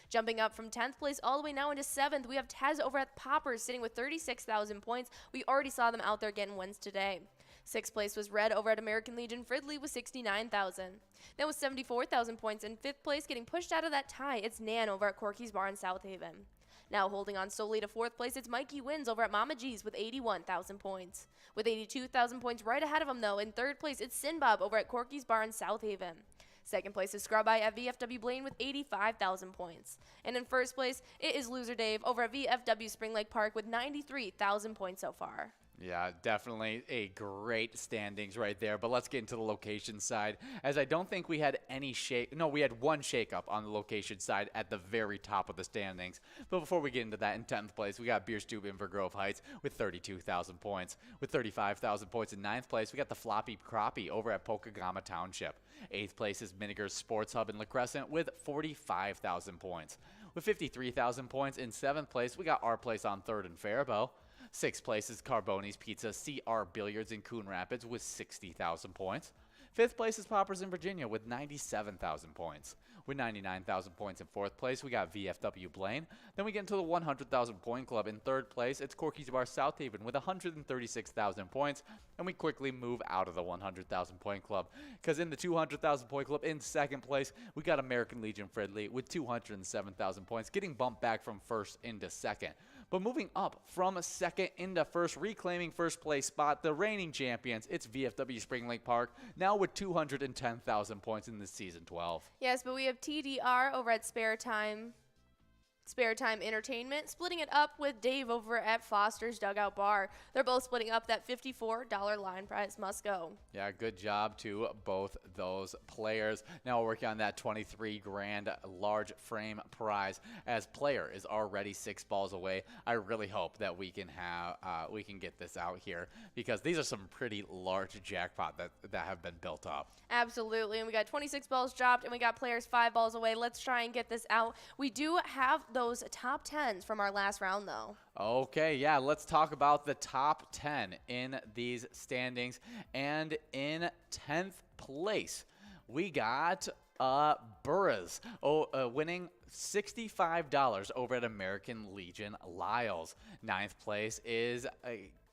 Speaker 3: Jumping up from 10th place all the way now into 7th, we have Tez over at Poppers sitting with 36,000 points. We already saw them out there getting wins today. 6th place was Red over at American Legion Fridley with 69,000. That was 74,000 points. In 5th place, getting pushed out of that tie, it's Nan over at Corky's Bar in South Haven. Now holding on solely to 4th place, it's Mikey Wins over at Mama G's with 81,000 points. With 82,000 points right ahead of him, though, in 3rd place, it's Sinbob over at Corky's Bar in South Haven. 2nd place is Scrub Eye at VFW Blaine with 85,000 points. And in 1st place, it is Loser Dave over at VFW Spring Lake Park with 93,000 points so far.
Speaker 2: Yeah, definitely a great standings right there. But let's get into the location side, as I don't think we had any we had one shakeup on the location side at the very top of the standings. But before we get into that, in 10th place, we got Beer Stoop in Grove Heights with 32,000 points. With 35,000 points in 9th place, we got the Floppy Crappie over at Pokegama Township. 8th place is Miniger's Sports Hub in La Crescent with 45,000 points. With 53,000 points in 7th place, we got Our Place on 3rd in Faribault. 6th place is Carboni's Pizza CR Billiards in Coon Rapids with 60,000 points. 5th place is Poppers in Virginia with 97,000 points. With 99,000 points in 4th place, we got VFW Blaine. Then we get into the 100,000 point club. In 3rd place, it's Corky's Bar South Haven with 136,000 points. And we quickly move out of the 100,000 point club, because in the 200,000 point club, in 2nd place, we got American Legion Fridley with 207,000 points, getting bumped back from 1st into 2nd. But moving up from 2nd into 1st, reclaiming 1st place spot, the reigning champions, it's VFW Spring Lake Park, now with 210,000 points in this season 12.
Speaker 3: Yes, but we have TDR over at Spare Time Entertainment, splitting it up with Dave over at Foster's Dugout Bar. They're both splitting up that $54 line prize. Must go.
Speaker 2: Yeah, good job to both those players. Now we're working on that 23 grand large frame prize, as player is already 6 balls away. I really hope that we can get this out here, because these are some pretty large jackpot that have been built up.
Speaker 3: Absolutely, and we got 26 balls dropped, and we got players 5 balls away. Let's try and get this out. We do have those top 10s from our last round, though.
Speaker 2: Okay, yeah, let's talk about the top 10 in these standings. And in 10th place, we got Burras winning $65 over at American Legion Lyles. 9th place is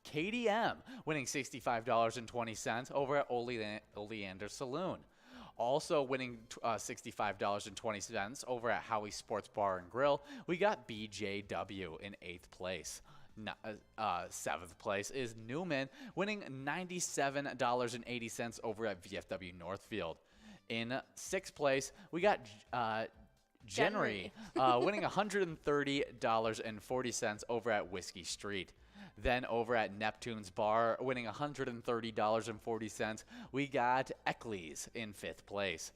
Speaker 2: KDM winning $65.20 over at Oleander Saloon. Also winning $65.20 over at Howie's Sports Bar and Grill, we got BJW in 8th place. 7th place is Newman, winning $97.80 over at VFW Northfield. In 6th place, we got Genry winning $130.40 over at Whiskey Street. Then over at Neptune's Bar, winning $130.40, we got Eccles in 5th place.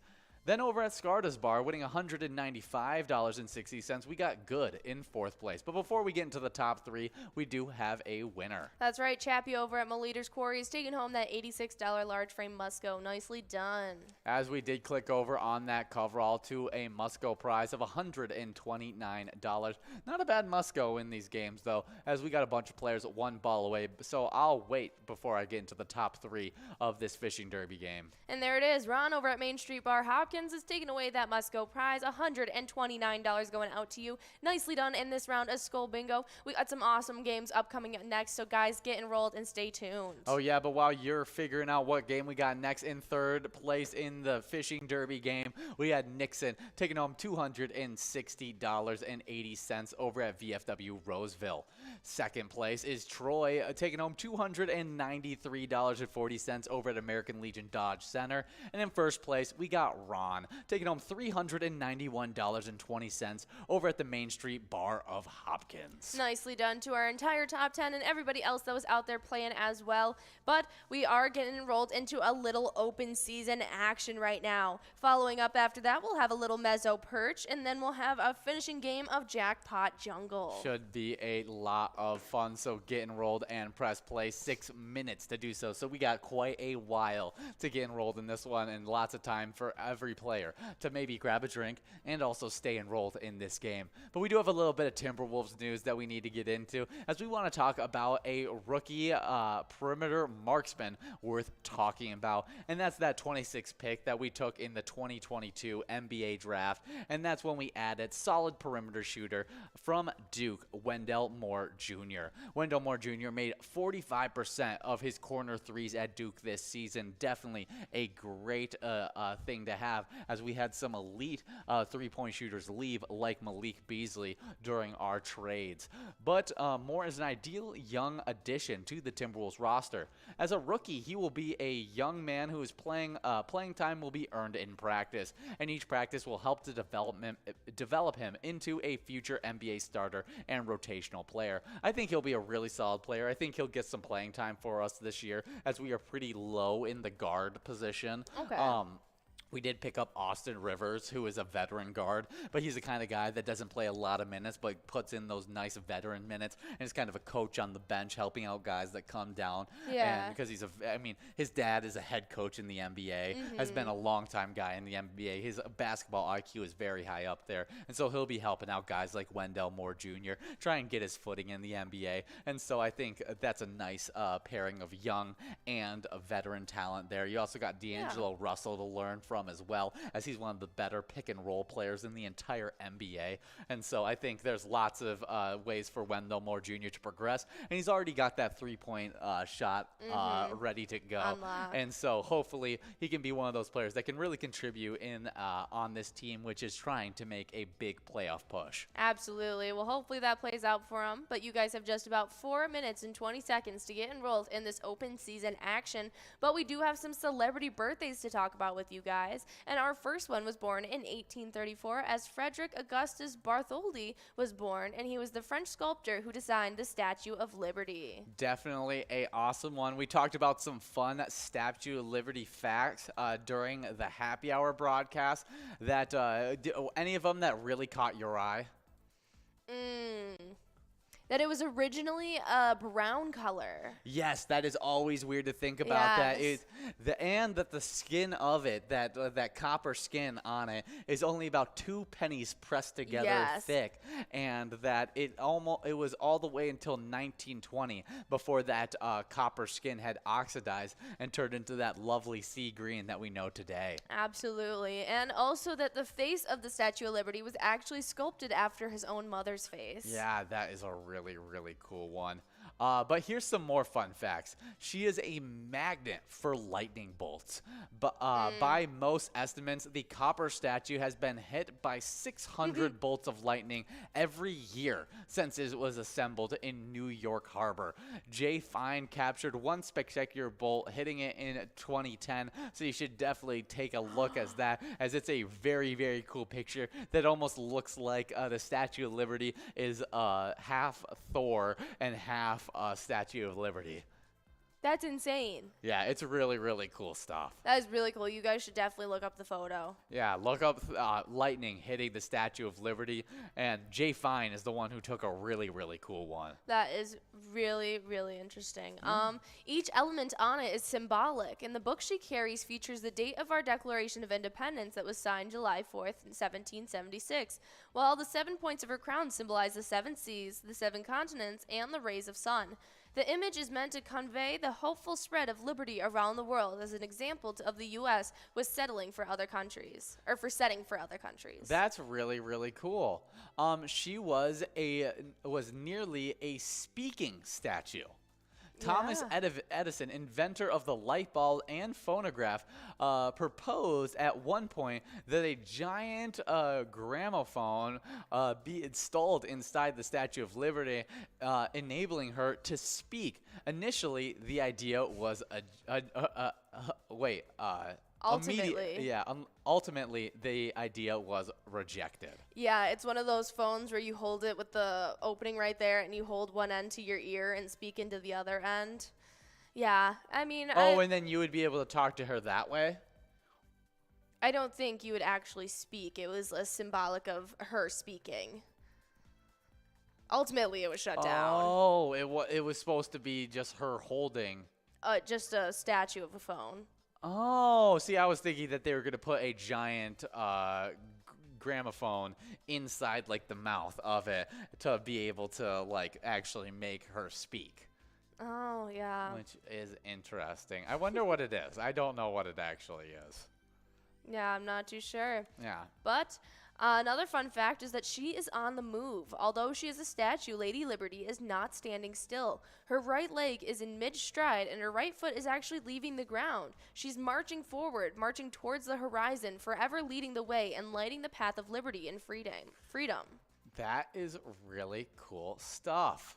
Speaker 2: Then over at Scarta's Bar, winning $195.60, we got Good in 4th place. But before we get into the top 3, we do have a winner.
Speaker 3: That's right, Chappie over at Maleader's Quarry is taking home that $86 large frame Musco. Nicely done.
Speaker 2: As we did click over on that coverall to a Musco prize of $129. Not a bad Musco in these games, though, as we got a bunch of players 1 ball away. So I'll wait before I get into the top 3 of this fishing derby game.
Speaker 3: And there it is. Ron over at Main Street Bar, Hopkins Hopkins is taking away that must-go prize, $129 going out to you. Nicely done in this round of Skull Bingo. We got some awesome games upcoming next, so guys, get enrolled and stay tuned.
Speaker 2: Oh yeah, but while you're figuring out what game we got next, in third place in the fishing derby game, we had Nixon taking home $260.80 over at VFW Roseville. Second place is Troy taking home $293.40 over at American Legion Dodge Center. And in first place, we got Ron taking home $391.20 over at the Main Street Bar of Hopkins.
Speaker 3: Nicely done to our entire top 10 and everybody else that was out there playing as well. But we are getting enrolled into a little open season action right now. Following up after that, we'll have a little Mezzo Perch, and then we'll have a finishing game of Jackpot Jungle.
Speaker 2: Should be a lot of fun, so get enrolled and press play. 6 minutes to do so. So we got quite a while to get enrolled in this one, and lots of time for every player to maybe grab a drink and also stay enrolled in this game. But we do have a little bit of Timberwolves news that we need to get into, as we want to talk about a rookie perimeter marksman worth talking about, and that's that 26th pick that we took in the 2022 NBA draft, and that's when we added solid perimeter shooter from Duke, Wendell Moore Jr. Wendell Moore Jr. made 45% of his corner threes at Duke this season. Definitely a great thing to have, as we had some elite three-point shooters leave, like Malik Beasley, during our trades. But Moore is an ideal young addition to the Timberwolves roster. As a rookie, he will be a young man who is playing time will be earned in practice, and each practice will help to develop him into a future NBA starter and rotational player. I think he'll be a really solid player. I think he'll get some playing time for us this year, as we are pretty low in the guard position.
Speaker 3: Okay.
Speaker 2: We did pick up Austin Rivers, who is a veteran guard, but he's the kind of guy that doesn't play a lot of minutes, but puts in those nice veteran minutes, and is kind of a coach on the bench, helping out guys that come down.
Speaker 3: Yeah.
Speaker 2: And because his dad is a head coach in the NBA, has been a long-time guy in the NBA. His basketball IQ is very high up there, and so he'll be helping out guys like Wendell Moore Jr., try and get his footing in the NBA. And so I think that's a nice pairing of young and a veteran talent there. You also got D'Angelo Russell to learn from as well, as he's one of the better pick and roll players in the entire NBA. And so I think there's lots of ways for Wendell Moore Jr. to progress, and he's already got that three-point shot ready to go.
Speaker 3: Unlocked.
Speaker 2: And so hopefully he can be one of those players that can really contribute in on this team, which is trying to make a big playoff push.
Speaker 3: Absolutely. Well, hopefully that plays out for him. But you guys have just about 4 minutes and 20 seconds to get enrolled in this open season action. But we do have some celebrity birthdays to talk about with you guys. And our first one was born in 1834, as Frederick Augustus Bartholdi was born, and he was the French sculptor who designed the Statue of Liberty.
Speaker 2: Definitely a awesome one. We talked about some fun Statue of Liberty facts during the happy hour broadcast. That any of them that really caught your eye?
Speaker 3: That it was originally a brown color.
Speaker 2: Yes, that is always weird to think about.
Speaker 3: Yes.
Speaker 2: And that the skin of it, that copper skin on it, is only about 2 pennies pressed together thick, and that it was all the way until 1920 before that copper skin had oxidized and turned into that lovely sea green that we know today.
Speaker 3: Absolutely. And also that the face of the Statue of Liberty was actually sculpted after his own mother's face.
Speaker 2: Yeah, that is a really cool one. But here's some more fun facts. She is a magnet for lightning bolts. But by most estimates, the copper statue has been hit by 600 bolts of lightning every year since it was assembled in New York Harbor. Jay Fine captured one spectacular bolt, hitting it in 2010. So you should definitely take a look at that, as it's a very cool picture that almost looks like the Statue of Liberty is half Thor and half Statue of Liberty.
Speaker 3: That's insane.
Speaker 2: Yeah, it's really cool stuff.
Speaker 3: That is really cool. You guys should definitely look up the photo.
Speaker 2: Yeah, look up lightning hitting the Statue of Liberty, and Jay Fine is the one who took a really cool one.
Speaker 3: That is really interesting. Each element on it is symbolic, and the book she carries features the date of our Declaration of Independence that was signed July 4th, 1776, while the 7 points of her crown symbolize the 7 seas, the 7 continents, and the rays of sun. The image is meant to convey the hopeful spread of liberty around the world as an example of the U.S. was settling for other countries, or for setting for other countries.
Speaker 2: That's really, really cool. She was nearly a speaking statue. Thomas Edison, inventor of the light bulb and phonograph, proposed at one point that a giant gramophone be installed inside the Statue of Liberty, enabling her to speak. Initially, the idea was ultimately, the idea was rejected.
Speaker 3: Yeah, it's one of those phones where you hold it with the opening right there and you hold one end to your ear and speak into the other end. Yeah, I mean...
Speaker 2: and then you would be able to talk to her that way?
Speaker 3: I don't think you would actually speak. It was a symbolic of her speaking. Ultimately, it was shut down.
Speaker 2: Oh, it was supposed to be just her holding...
Speaker 3: just a statue of a phone.
Speaker 2: Oh, see, I was thinking that they were going to put a giant gramophone inside, like, the mouth of it to be able to, like, actually make her speak.
Speaker 3: Oh, yeah.
Speaker 2: Which is interesting. I wonder what it is. I don't know what it actually is.
Speaker 3: Yeah, I'm not too sure.
Speaker 2: Yeah.
Speaker 3: But another fun fact is that she is on the move. Although she is a statue, Lady Liberty is not standing still. Her right leg is in mid-stride, and her right foot is actually leaving the ground. She's marching forward, marching towards the horizon, forever leading the way and lighting the path of liberty and freedom.
Speaker 2: That is really cool stuff.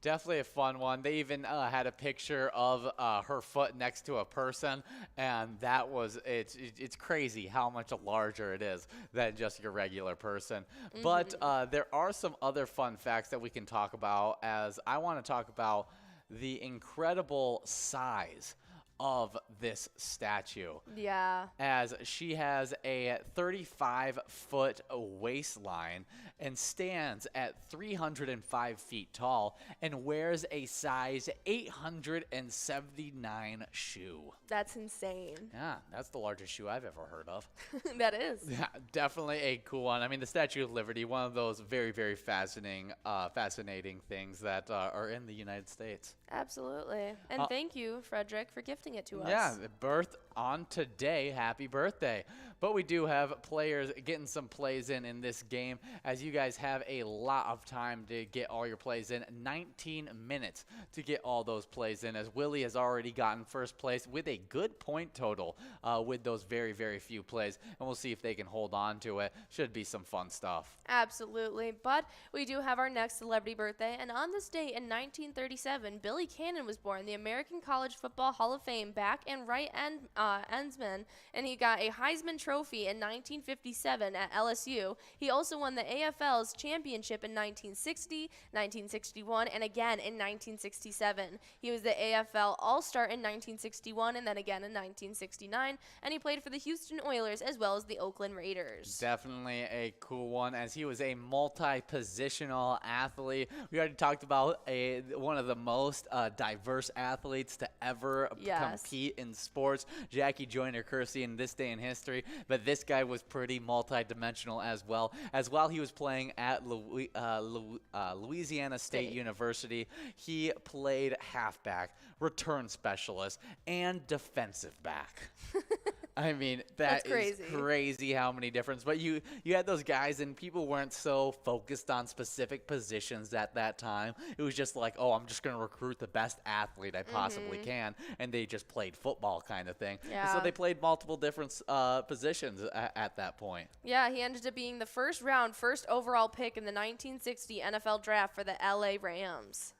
Speaker 2: Definitely a fun one. They even had a picture of her foot next to a person, and that was it's crazy how much larger it is than just your regular person. But there are some other fun facts that we can talk about, as I want to talk about the incredible size of this statue.
Speaker 3: Yeah.
Speaker 2: As she has a 35-foot waistline and stands at 305 feet tall and wears a size 879 shoe.
Speaker 3: That's insane.
Speaker 2: Yeah, that's the largest shoe I've ever heard of.
Speaker 3: That is.
Speaker 2: Yeah, definitely a cool one. I mean, the Statue of Liberty, one of those very, very fascinating things that are in the United States.
Speaker 3: Absolutely. And thank you, Frederick, for gifting it to us.
Speaker 2: Yeah, birth on today. Happy birthday. But we do have players getting some plays in this game, as you guys have a lot of time to get all your plays in. 19 minutes to get all those plays in, as Willie has already gotten first place with a good point total with those very, very few plays. And we'll see if they can hold on to it. Should be some fun stuff.
Speaker 3: Absolutely. But we do have our next celebrity birthday. And on this day in 1937, Billy Cannon was born, the American College Football Hall of Fame back and right endsman. And he got a Heisman Trophy in 1957 at LSU. He also won the AFL's championship in 1960, 1961, and again in 1967. He was the AFL All-Star in 1961 and then again in 1969, and he played for the Houston Oilers as well as the Oakland Raiders.
Speaker 2: Definitely a cool one, as he was a multi-positional athlete. We already talked about one of the most diverse athletes to ever compete in sports, Jackie Joyner-Kersee, in this day in history. But this guy was pretty multi-dimensional as well. As while he was playing at Louisiana State University, he played halfback, return specialist, and defensive back. I mean, that's crazy how many different. But you had those guys, and people weren't so focused on specific positions at that time. It was just like, oh, I'm just going to recruit the best athlete I possibly can, and they just played football kind of thing.
Speaker 3: Yeah.
Speaker 2: So they played multiple different positions at that point.
Speaker 3: Yeah, he ended up being the first overall pick in the 1960 NFL draft for the LA Rams.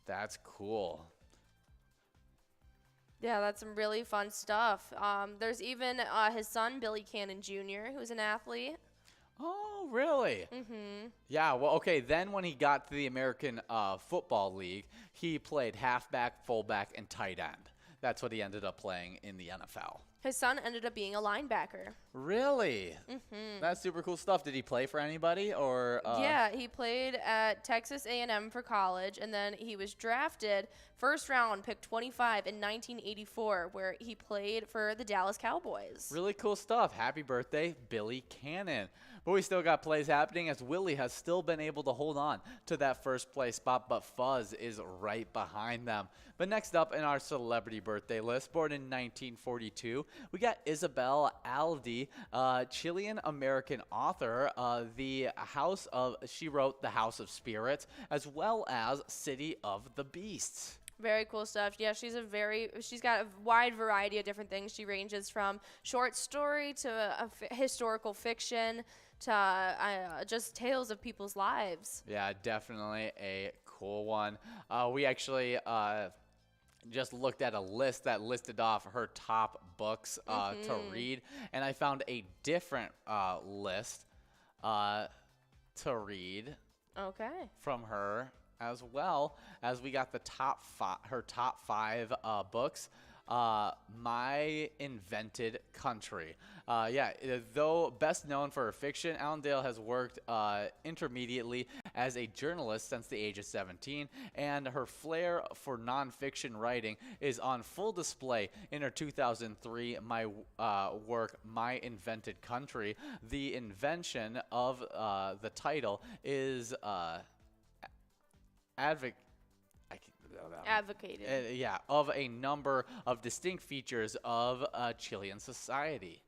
Speaker 2: That's cool.
Speaker 3: Yeah, that's some really fun stuff. There's even his son, Billy Cannon Jr., who's an athlete.
Speaker 2: Oh, really?
Speaker 3: Mm-hmm.
Speaker 2: Yeah, well, okay, then when he got to the American Football League, he played halfback, fullback, and tight end. That's what he ended up playing in the NFL.
Speaker 3: His son ended up being a linebacker.
Speaker 2: Really? That's super cool stuff. Did he play for anybody or?
Speaker 3: Yeah, he played at Texas A&M for college, and then he was drafted first round, pick 25 in 1984, where he played for the Dallas Cowboys.
Speaker 2: Really cool stuff. Happy birthday, Billy Cannon. But we still got plays happening as Willie has still been able to hold on to that first place spot, but Fuzz is right behind them. But next up in our celebrity birthday list, born in 1942, we got Isabel Allende, Chilean-American author. She wrote The House of Spirits, as well as City of the Beasts.
Speaker 3: Very cool stuff. Yeah, she's got a wide variety of different things. She ranges from short story to historical fiction to just tales of people's lives.
Speaker 2: Yeah, definitely a cool one. We actually just looked at a list that listed off her top books to read, and I found a different list to read.
Speaker 3: Okay.
Speaker 2: From her, as well as we got the her top five books. My Invented Country. Though best known for her fiction, Allendale has worked intermediately as a journalist since the age of 17, and her flair for nonfiction writing is on full display in her 2003 work, My Invented Country. The invention of the title is
Speaker 3: advocated.
Speaker 2: Of a number of distinct features of Chilean society.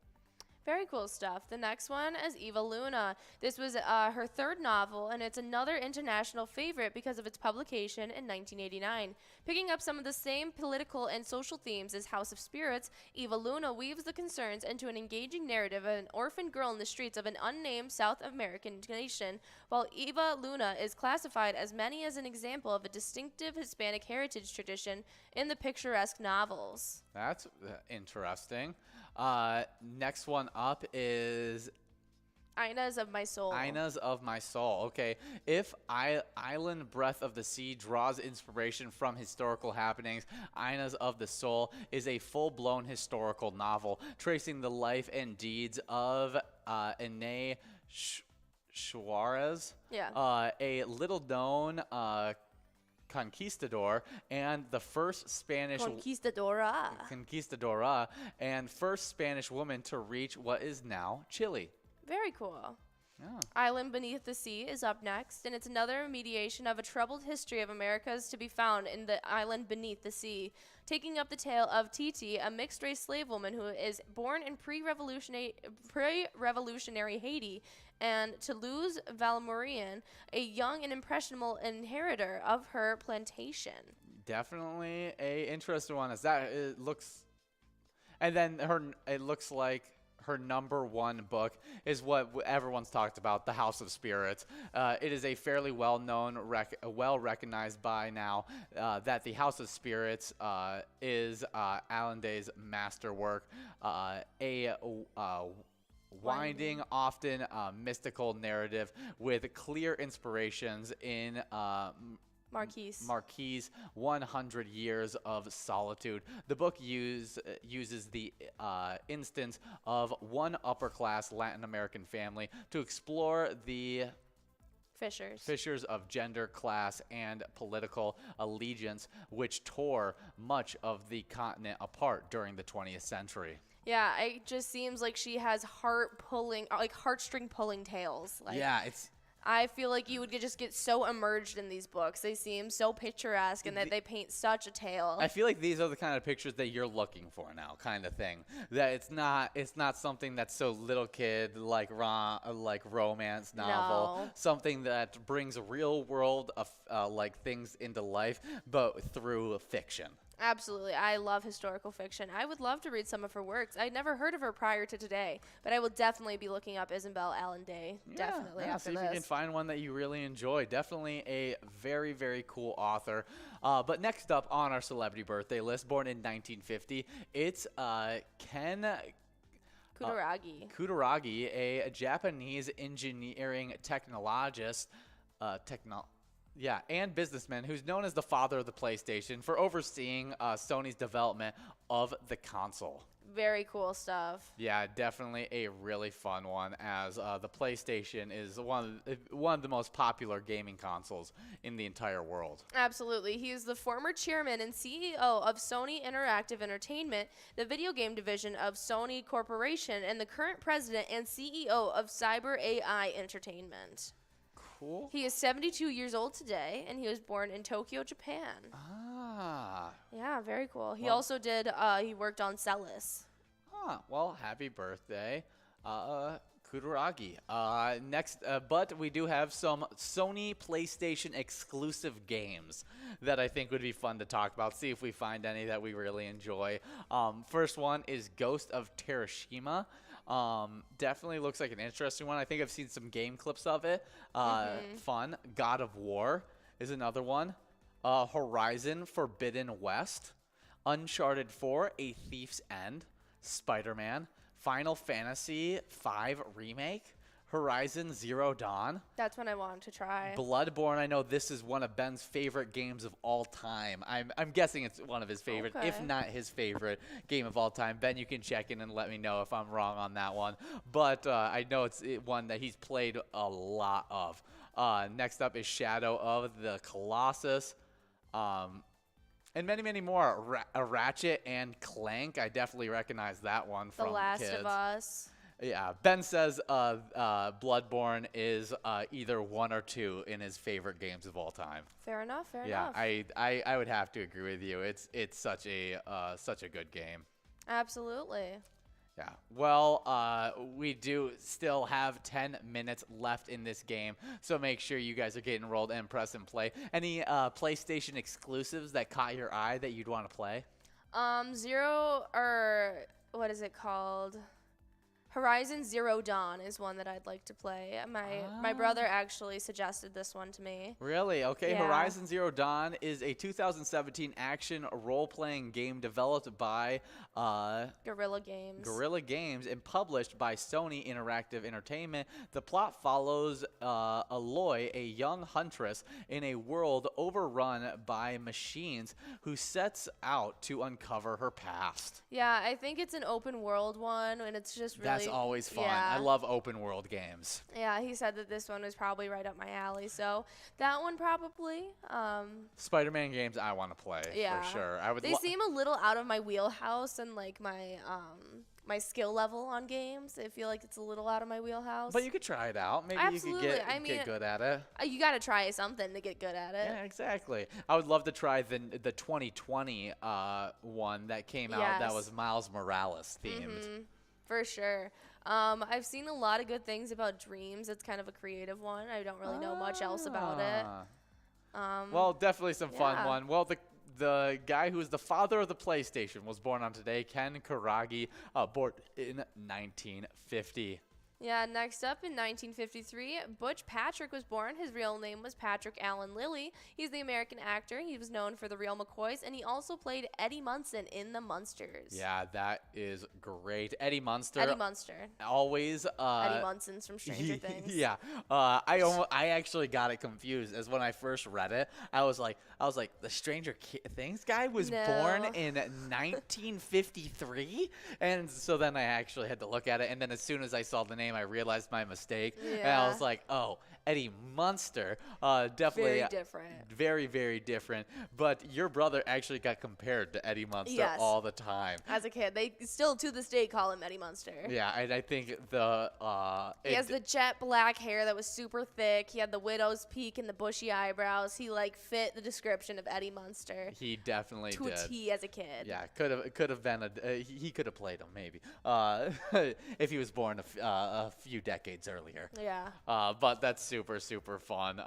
Speaker 3: Very cool stuff. The next one is Eva Luna. This was her third novel, and it's another international favorite because of its publication in 1989. Picking up some of the same political and social themes as House of Spirits, Eva Luna weaves the concerns into an engaging narrative of an orphan girl in the streets of an unnamed South American nation. While Eva Luna is classified as many as an example of a distinctive Hispanic heritage tradition in the picturesque novels.
Speaker 2: That's interesting. Next one up is
Speaker 3: Inas of My Soul.
Speaker 2: Inas of My Soul. Okay. If Island Breath of the Sea draws inspiration from historical happenings, Inas of the Soul is a full-blown historical novel tracing the life and deeds of Inés Suarez, a little-known conquistador and the first Spanish conquistadora and first Spanish woman to reach what is now Chile.
Speaker 3: Very cool.
Speaker 2: Yeah.
Speaker 3: Island Beneath the Sea is up next, and it's another mediation of a troubled history of Americas to be found in the Island Beneath the Sea, taking up the tale of Titi, a mixed-race slave woman who is born in pre-revolutionary Haiti, and Toulouse Valmorian, a young and impressionable inheritor of her plantation.
Speaker 2: Definitely a interesting one. It looks like her number one book is what everyone's talked about, The House of Spirits. It is a fairly well-known, well-recognized by now that The House of Spirits is Allende's masterwork, winding, often mystical narrative with clear inspirations in Marquis' 100 Years of Solitude. The book uses the instance of one upper-class Latin American family to explore the fissures of gender, class, and political allegiance, which tore much of the continent apart during the 20th century.
Speaker 3: Yeah, it just seems like she has heartstring pulling tales. I feel like you would just get so immersed in these books. They seem so picturesque, and that they paint such a tale.
Speaker 2: I feel like these are the kind of pictures that you're looking for now, kind of thing. That it's not something that's so little kid like romance novel.
Speaker 3: No.
Speaker 2: Something that brings real world things into life, but through fiction.
Speaker 3: Absolutely. I love historical fiction. I would love to read some of her works. I'd never heard of her prior to today, but I will definitely be looking up Isabel Allende. Definitely after
Speaker 2: see
Speaker 3: this.
Speaker 2: If you can find one that you really enjoy. Definitely a very, very cool author. But next up on our celebrity birthday list, born in 1950, it's Ken Kutaragi, a Japanese engineering technologist, and businessman who's known as the father of the PlayStation for overseeing Sony's development of the console.
Speaker 3: Very cool stuff.
Speaker 2: Yeah, definitely a really fun one, as the PlayStation is one of the most popular gaming consoles in the entire world.
Speaker 3: Absolutely. He is the former chairman and CEO of Sony Interactive Entertainment, the video game division of Sony Corporation, and the current president and CEO of Cyber AI Entertainment.
Speaker 2: Cool.
Speaker 3: He is 72 years old today, and he was born in Tokyo, Japan.
Speaker 2: Ah.
Speaker 3: Yeah, very cool. He
Speaker 2: Well-
Speaker 3: also did, he worked on Celis.
Speaker 2: Well, happy birthday, Kudaragi. Next, but we do have some Sony PlayStation exclusive games that I think would be fun to talk about. See if we find any that we really enjoy. First one is Ghost of Terashima. Definitely looks like an interesting one. I think I've seen some game clips of it. Fun. God of War is another one. Horizon Forbidden West. Uncharted 4, A Thief's End. Spider-Man. Final Fantasy V Remake. Horizon Zero Dawn.
Speaker 3: That's one I wanted to try.
Speaker 2: Bloodborne, I know this is one of Ben's favorite games of all time. I'm guessing it's one of his favorite, if
Speaker 3: Okay.
Speaker 2: not his favorite game of all time. Ben, you can check in and let me know if I'm wrong on that one. But I know it's one that he's played a lot of. Next up is Shadow of the Colossus. And many, many more. Ratchet and Clank. I definitely recognize that one
Speaker 3: The
Speaker 2: from
Speaker 3: Last
Speaker 2: kids.
Speaker 3: of Us.
Speaker 2: Yeah, Ben says Bloodborne is either 1 or 2 in his favorite games of all time.
Speaker 3: Fair enough, fair
Speaker 2: Yeah,
Speaker 3: enough.
Speaker 2: I would have to agree with you. It's such a good game.
Speaker 3: Absolutely.
Speaker 2: Yeah. Well, we do still have 10 minutes left in this game, so make sure you guys are getting enrolled and press and play. Any PlayStation exclusives that caught your eye that you'd want to play?
Speaker 3: Zero, or what is it called? Horizon Zero Dawn is one that I'd like to play. My brother actually suggested this one to me.
Speaker 2: Really? Okay.
Speaker 3: Yeah.
Speaker 2: Horizon Zero Dawn is a 2017 action role-playing game developed by
Speaker 3: Guerrilla Games.
Speaker 2: Guerrilla Games and published by Sony Interactive Entertainment. The plot follows Aloy, a young huntress in a world overrun by machines, who sets out to uncover her past.
Speaker 3: Yeah, I think it's an open world one, and it's just really.
Speaker 2: That's always fun.
Speaker 3: Yeah.
Speaker 2: I love open world games.
Speaker 3: Yeah, he said that this one was probably right up my alley, so that one probably.
Speaker 2: Spider-Man games I want to play
Speaker 3: Yeah.
Speaker 2: for sure. I would.
Speaker 3: They seem a little out of my wheelhouse and like my my skill level on games. I feel like it's a little out of my wheelhouse.
Speaker 2: But you could try it out. Maybe
Speaker 3: Absolutely.
Speaker 2: you could
Speaker 3: I mean,
Speaker 2: get good at it.
Speaker 3: You got to try something to get good at it.
Speaker 2: Yeah, exactly. I would love to try the 2020 one that came out that
Speaker 3: Yes.
Speaker 2: was Miles Morales themed.
Speaker 3: For sure. I've seen a lot of good things about Dreams. It's kind of a creative one. I don't really know much else about it.
Speaker 2: Well, definitely some fun
Speaker 3: yeah.
Speaker 2: one. Well, the guy who is the father of the PlayStation was born on today, Ken Kuragi, born in 1950.
Speaker 3: Yeah, next up in 1953, Butch Patrick was born. His real name was Patrick Allen Lilly. He's the American actor. He was known for The Real McCoys, and he also played Eddie Munson in The Munsters.
Speaker 2: Yeah, that is great. Eddie Munster.
Speaker 3: Eddie Munster.
Speaker 2: Always.
Speaker 3: Eddie Munson's from Stranger Things.
Speaker 2: Yeah. I actually got it confused as when I first read it. I was like the Stranger Things guy was born
Speaker 3: No.
Speaker 2: in 1953, and so then I actually had to look at it, and then as soon as I saw the name, I realized my mistake, and I
Speaker 3: Yeah.
Speaker 2: was like, oh, Eddie Munster. Definitely
Speaker 3: Very different.
Speaker 2: Very, very different. But your brother actually got compared to Eddie Munster
Speaker 3: Yes.
Speaker 2: all the time.
Speaker 3: As a kid, they still to this day call him Eddie Munster.
Speaker 2: Yeah, and I think
Speaker 3: He has the jet black hair that was super thick. He had the widow's peak and the bushy eyebrows. He like fit the description of Eddie Munster
Speaker 2: he definitely
Speaker 3: to a
Speaker 2: did.
Speaker 3: T as a kid.
Speaker 2: Yeah, could have been he could have played him maybe if he was born a few decades earlier.
Speaker 3: Yeah.
Speaker 2: But that's super fun.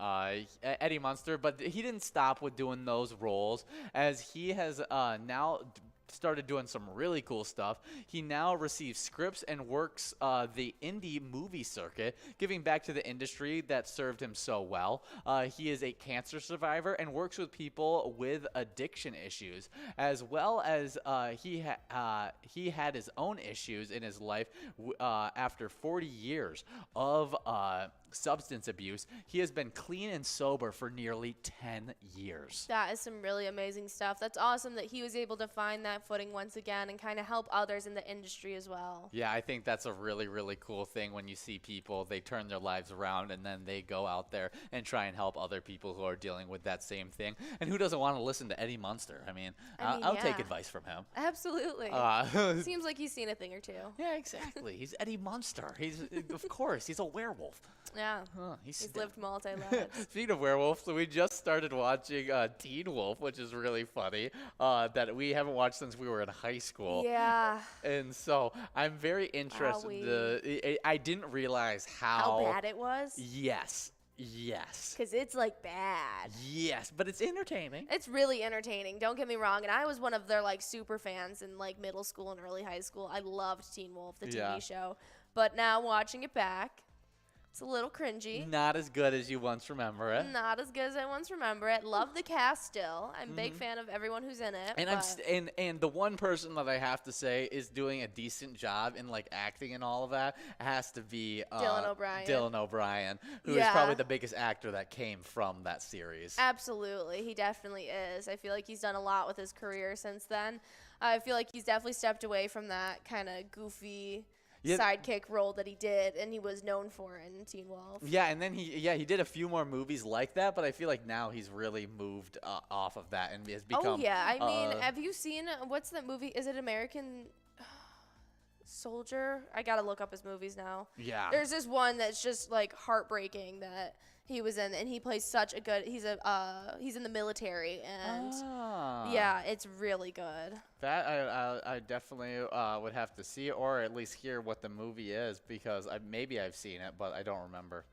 Speaker 2: Eddie Munster, but he didn't stop with doing those roles, as he has now started doing some really cool stuff. He now receives scripts and works the indie movie circuit, giving back to the industry that served him so well. He is a cancer survivor and works with people with addiction issues, as well as he had his own issues in his life after 40 years of substance abuse. He has been clean and sober for nearly 10 years.
Speaker 3: That is some really amazing stuff. That's awesome that he was able to find that footing once again and kind of help others in the industry as well.
Speaker 2: Yeah, I think that's a really, really cool thing when you see people, they turn their lives around and then they go out there and try and help other people who are dealing with that same thing. And who doesn't want to listen to Eddie Munster? I mean, I'll take
Speaker 3: yeah.
Speaker 2: advice from him.
Speaker 3: Absolutely. Seems like he's seen a thing or two.
Speaker 2: Yeah, exactly. He's Eddie Munster. He's, of course, he's a werewolf.
Speaker 3: Yeah.
Speaker 2: He's
Speaker 3: lived multi-lives.
Speaker 2: Speaking of werewolves, so we just started watching Teen Wolf, which is really funny, that we haven't watched since we were in high school.
Speaker 3: Yeah.
Speaker 2: And so I'm very interested. I didn't realize how
Speaker 3: bad it was?
Speaker 2: Yes. Yes.
Speaker 3: Because it's like bad.
Speaker 2: Yes, but it's entertaining.
Speaker 3: It's really entertaining. Don't get me wrong. And I was one of their like super fans in like middle school and early high school. I loved Teen Wolf, the TV show. But now watching it back, it's a little cringy.
Speaker 2: Not as good as you once remember it.
Speaker 3: Not as good as I once remember it. Love the cast still. I'm a big fan of everyone who's in it.
Speaker 2: And and the one person that I have to say is doing a decent job in like acting and all of that has to be
Speaker 3: Dylan O'Brien.
Speaker 2: Dylan O'Brien, who is probably the biggest actor that came from that series.
Speaker 3: Absolutely. He definitely is. I feel like he's done a lot with his career since then. I feel like he's definitely stepped away from that kind of goofy sidekick role that he did and he was known for in Teen Wolf.
Speaker 2: Yeah, and then he did a few more movies like that, but I feel like now he's really moved off of that and has become.
Speaker 3: Oh yeah, I mean, have you seen what's that movie? Is it American Soldier? I gotta look up his movies now.
Speaker 2: Yeah.
Speaker 3: There's this one that's just like heartbreaking that he was in, and he plays such a good. He's in the military, and yeah, it's really good.
Speaker 2: That I definitely would have to see or at least hear what the movie is because maybe I've seen it, but I don't remember.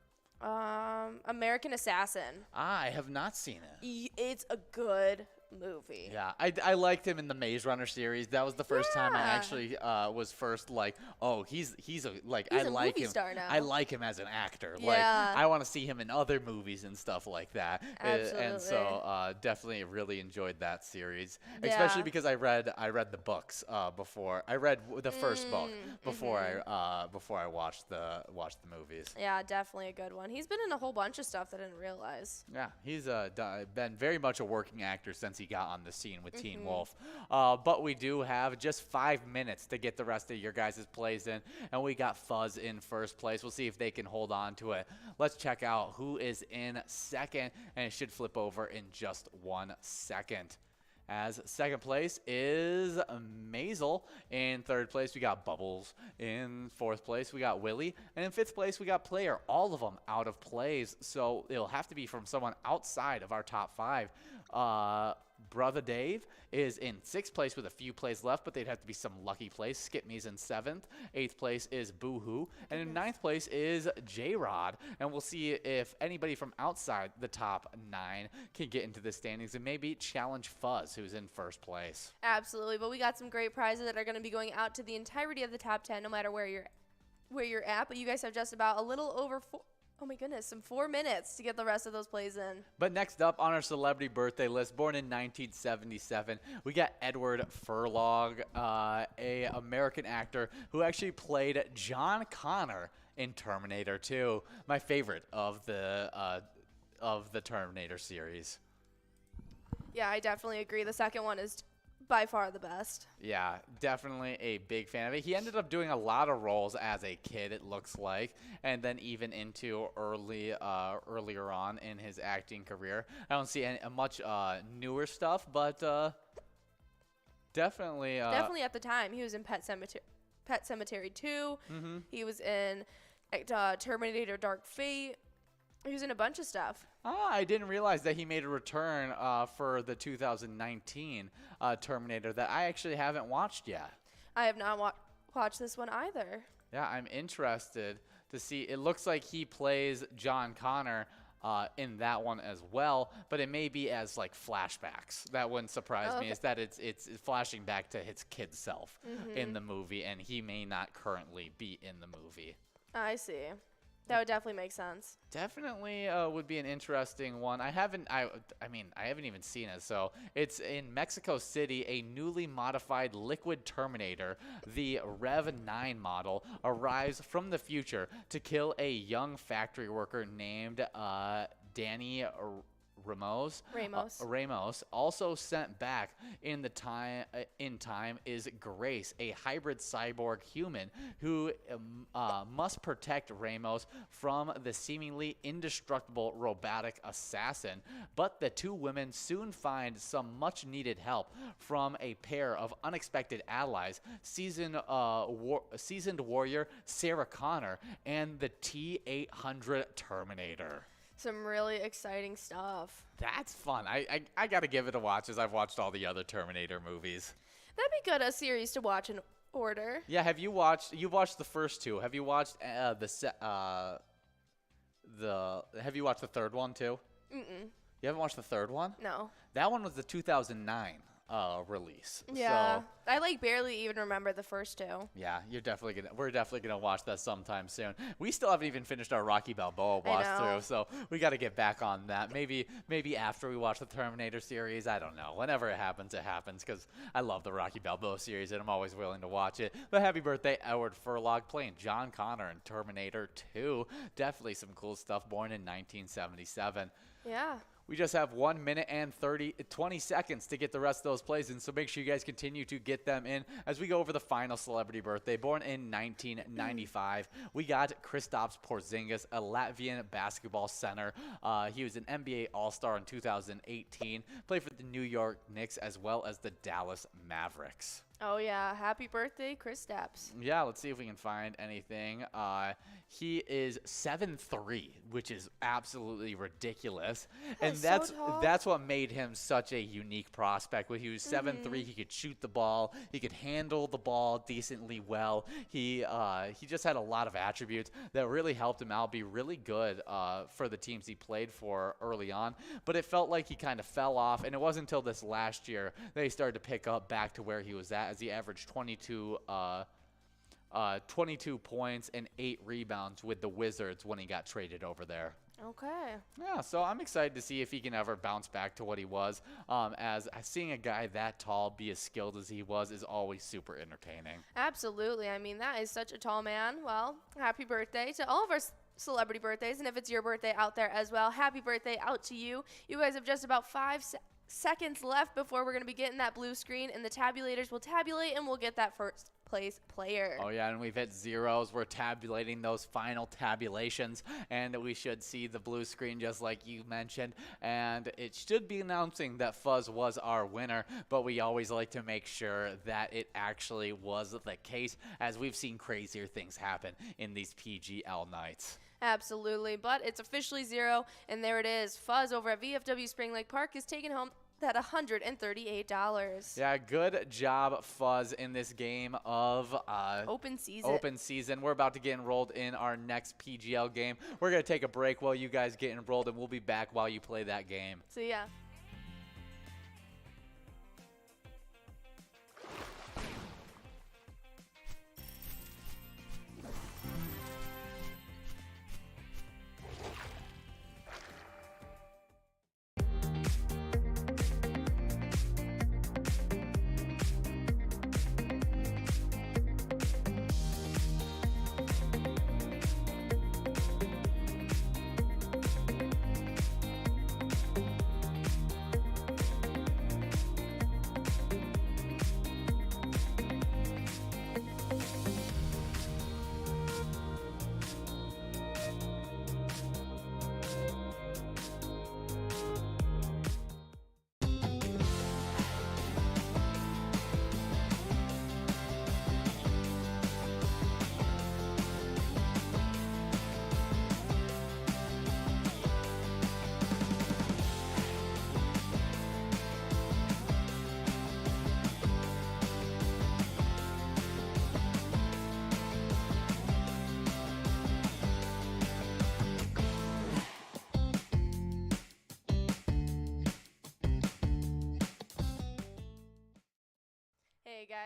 Speaker 3: American Assassin.
Speaker 2: I have not seen it.
Speaker 3: It's a good movie.
Speaker 2: Yeah, I liked him in the Maze Runner series. That was the first time I actually was first like, oh, he's a like
Speaker 3: He's
Speaker 2: I
Speaker 3: a
Speaker 2: like
Speaker 3: movie
Speaker 2: him.
Speaker 3: star now.
Speaker 2: I like him as an actor.
Speaker 3: Yeah.
Speaker 2: Like I want to see him in other movies and stuff like that.
Speaker 3: Absolutely.
Speaker 2: And so definitely really enjoyed that series, especially because I read the books before. I read the first book before I watched the movies.
Speaker 3: Yeah, definitely a good one. He's been in a whole bunch of stuff that I didn't realize.
Speaker 2: Yeah, he's been very much a working actor since he got on the scene with Teen Wolf. But we do have just 5 minutes to get the rest of your guys' plays in, and we got Fuzz in first place. We'll see if they can hold on to it. Let's check out who is in second, and it should flip over in just 1 second. As second place is Maisel. In third place, we got Bubbles. In fourth place, we got Willie. And in fifth place, we got Player. All of them out of plays. So it'll have to be from someone outside of our top 5. Brother Dave is in sixth place with a few plays left, but they'd have to be some lucky plays. Skip Me's in seventh. Eighth place is Boo Hoo. And in ninth place is J-Rod. And we'll see if anybody from outside the top 9 can get into the standings and maybe challenge Fuzz, who's in first place.
Speaker 3: Absolutely, but we got some great prizes that are going to be going out to the entirety of the top 10, no matter where you're at. But you guys have just about a little over 4 minutes to get the rest of those plays in.
Speaker 2: But next up on our celebrity birthday list, born in 1977, we got Edward Furlong, a American actor who actually played John Connor in Terminator 2, my favorite of the Terminator series.
Speaker 3: Yeah, I definitely agree. The second one is by far the best.
Speaker 2: Yeah, definitely a big fan of it. He ended up doing a lot of roles as a kid, it looks like, and then even into earlier on in his acting career. I don't see much newer stuff, but definitely
Speaker 3: at the time. He was in Pet Sematary 2. He was in Terminator Dark Fate. He was in a bunch of stuff.
Speaker 2: I didn't realize that he made a return for the 2019 Terminator that I actually haven't watched yet.
Speaker 3: I have not watched this one either.
Speaker 2: Yeah, I'm interested to see. It looks like he plays John Connor in that one as well, but it may be as like flashbacks. That wouldn't surprise me. Is that it's flashing back to his kid self in the movie, and he may not currently be in the movie.
Speaker 3: I see. That would definitely make sense.
Speaker 2: Definitely would be an interesting one. I mean, I haven't even seen it. So it's in Mexico City. A newly modified liquid Terminator, the Rev 9 model, arrives from the future to kill a young factory worker named Danny Ramos. Also sent back in time is Grace, a hybrid cyborg human who must protect Ramos from the seemingly indestructible robotic assassin. But the two women soon find some much needed help from a pair of unexpected allies, seasoned warrior Sarah Connor and the T-800 Terminator.
Speaker 3: Some really exciting stuff.
Speaker 2: That's fun. I got to give it a watch, as I've watched all the other Terminator movies.
Speaker 3: That'd be good, a series to watch in order.
Speaker 2: Yeah, you've watched the first two. Have you watched have you watched the third one too?
Speaker 3: Mm-mm.
Speaker 2: You haven't watched the third one?
Speaker 3: No.
Speaker 2: That one was the 2009 release.
Speaker 3: Yeah.
Speaker 2: So,
Speaker 3: I barely even remember the first two.
Speaker 2: yeah, we're definitely gonna watch that sometime soon. We still haven't even finished our Rocky Balboa watch through, so we got to get back on that. Maybe after we watch the Terminator series. I don't know. Whenever it happens, because I love the Rocky Balboa series and I'm always willing to watch it. But happy birthday, Edward Furlong, playing John Connor in Terminator 2. Definitely some cool stuff. Born in 1977.
Speaker 3: Yeah.
Speaker 2: We just have 1 minute and 20 seconds to get the rest of those plays in, so make sure you guys continue to get them in as we go over the final celebrity birthday. Born in 1995, we got Kristaps Porzingis, a Latvian basketball center. He was an NBA All-Star in 2018, played for the New York Knicks as well as the Dallas Mavericks.
Speaker 3: Oh, yeah. Happy birthday, Kristaps.
Speaker 2: Yeah, let's see if we can find anything. He is 7'3", which is absolutely ridiculous. And
Speaker 3: That's so tall.
Speaker 2: that's what made him such a unique prospect. When he was 7'3", he could shoot the ball, he could handle the ball decently well. He just had a lot of attributes that really helped him out be really good for the teams he played for early on. But it felt like he kind of fell off, and it wasn't until this last year that he started to pick up back to where he was at, as he averaged 22 points and 8 rebounds with the Wizards when he got traded over there.
Speaker 3: Okay.
Speaker 2: Yeah, so I'm excited to see if he can ever bounce back to what he was. As seeing a guy that tall be as skilled as he was is always super entertaining.
Speaker 3: Absolutely. I mean, that is such a tall man. Well, happy birthday to all of our celebrity birthdays. And if it's your birthday out there as well, happy birthday out to you. You guys have just about 5 seconds left before we're going to be getting that blue screen, and the tabulators will tabulate, and we'll get that first place player.
Speaker 2: Oh yeah, and we've hit zeros. We're tabulating those final tabulations, and we should see the blue screen just like you mentioned, and it should be announcing that Fuzz was our winner, but we always like to make sure that it actually was the case, as we've seen crazier things happen in these PGL nights.
Speaker 3: Absolutely, but it's officially 0, and there it is. Fuzz over at VFW Spring Lake Park is taking home that $138.
Speaker 2: Yeah, good job, Fuzz, in this game of
Speaker 3: open season.
Speaker 2: We're about to get enrolled in our next PGL game. We're going to take a break while you guys get enrolled, and we'll be back while you play that game.
Speaker 3: See ya.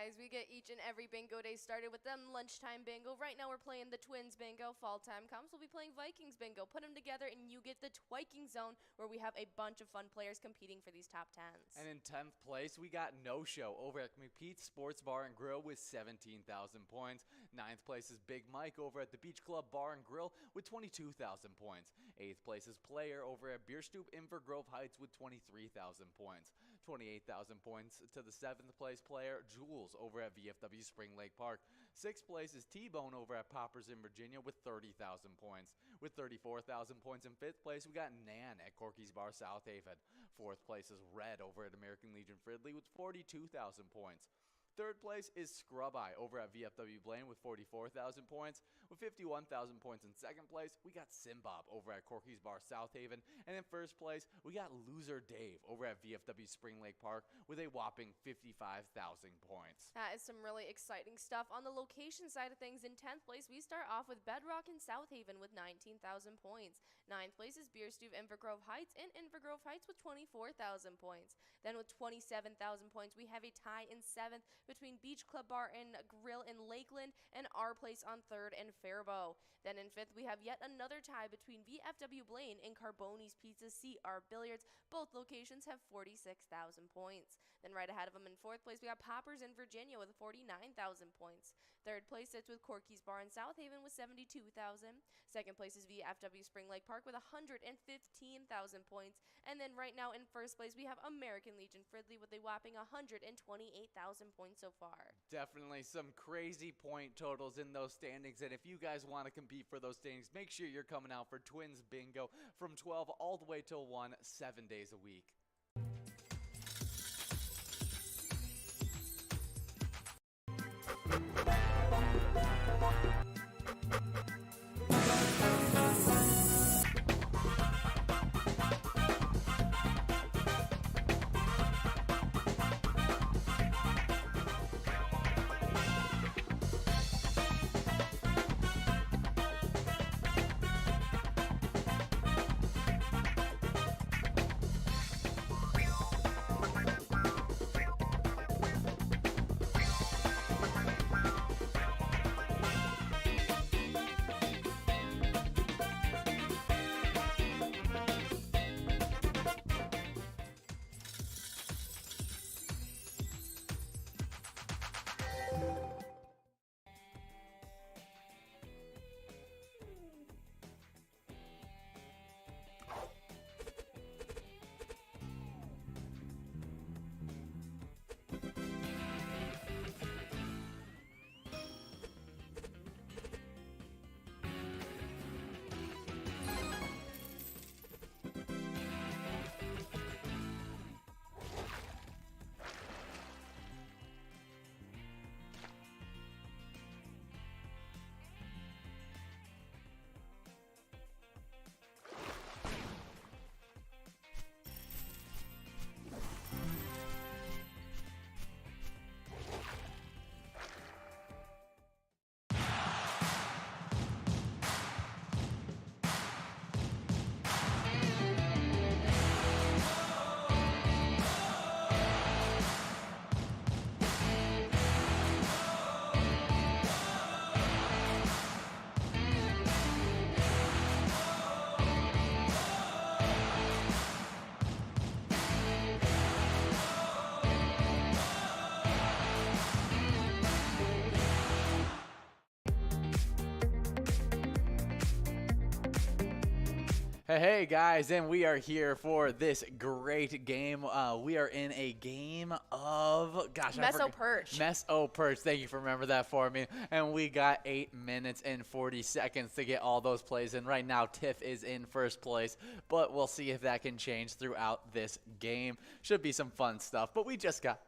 Speaker 3: guys, we get each and every bingo day started with them lunchtime bingo. Right now we're playing the Twins bingo. Fall time comes, we'll be playing Vikings bingo. Put them together and you get the Twiking zone, where we have a bunch of fun players competing for these top 10s.
Speaker 2: And in 10th place, we got No Show over at McPete's Sports Bar and Grill with 17,000 points. 9th place is Big Mike over at the Beach Club Bar and Grill with 22,000 points. 8th place is Player over at Beer Stoop in Grove Heights with 23,000 points. 28,000 points to the 7th place player, Jules over at VFW Spring Lake Park. 6th place is T-Bone over at Poppers in Virginia with 30,000 points. With 34,000 points in 5th place, we got Nan at Corky's Bar South Haven. 4th place is Red over at American Legion Fridley with 42,000 points. 3rd place is Scrub Eye over at VFW Blaine with 44,000 points. With 51,000 points in 2nd place, we got Simbob over at Corky's Bar South Haven. And in 1st place, we got Loser Dave over at VFW Spring Lake Park with a whopping 55,000 points.
Speaker 3: That is some really exciting stuff. On the location side of things, in 10th place, we start off with Bedrock in South Haven with 19,000 points. 9th place is Beer Stew in Grove Heights and Invergrove Heights with 24,000 points. Then with 27,000 points, we have a tie in 7th between Beach Club Bar and Grill in Lakeland and our place on 3rd and Faribault. Then in 5th, we have yet another tie between VFW Blaine and Carboni's Pizza CR Billiards. Both locations have 46,000 points. Then right ahead of them in 4th place, we got Poppers in Virginia with 49,000 points. 3rd place sits with Corky's Bar in South Haven with 72,000. 2nd place is VFW Spring Lake Park with 115,000 points. And then right now in 1st place, we have American Legion Fridley with a whopping 128,000 points so far.
Speaker 2: Definitely some crazy point totals in those standings. And if you guys want to compete for those standings, make sure you're coming out for Twins Bingo from 12 all the way till 1, 7 days a week. Hey guys, and we are here for this great game. We are in a game of,
Speaker 3: Meso Perch.
Speaker 2: Meso Perch. Thank you for remembering that for me. And we got 8 minutes and 40 seconds to get all those plays in. Right now, Tiff is in 1st place, but we'll see if that can change throughout this game. Should be some fun stuff, but we just got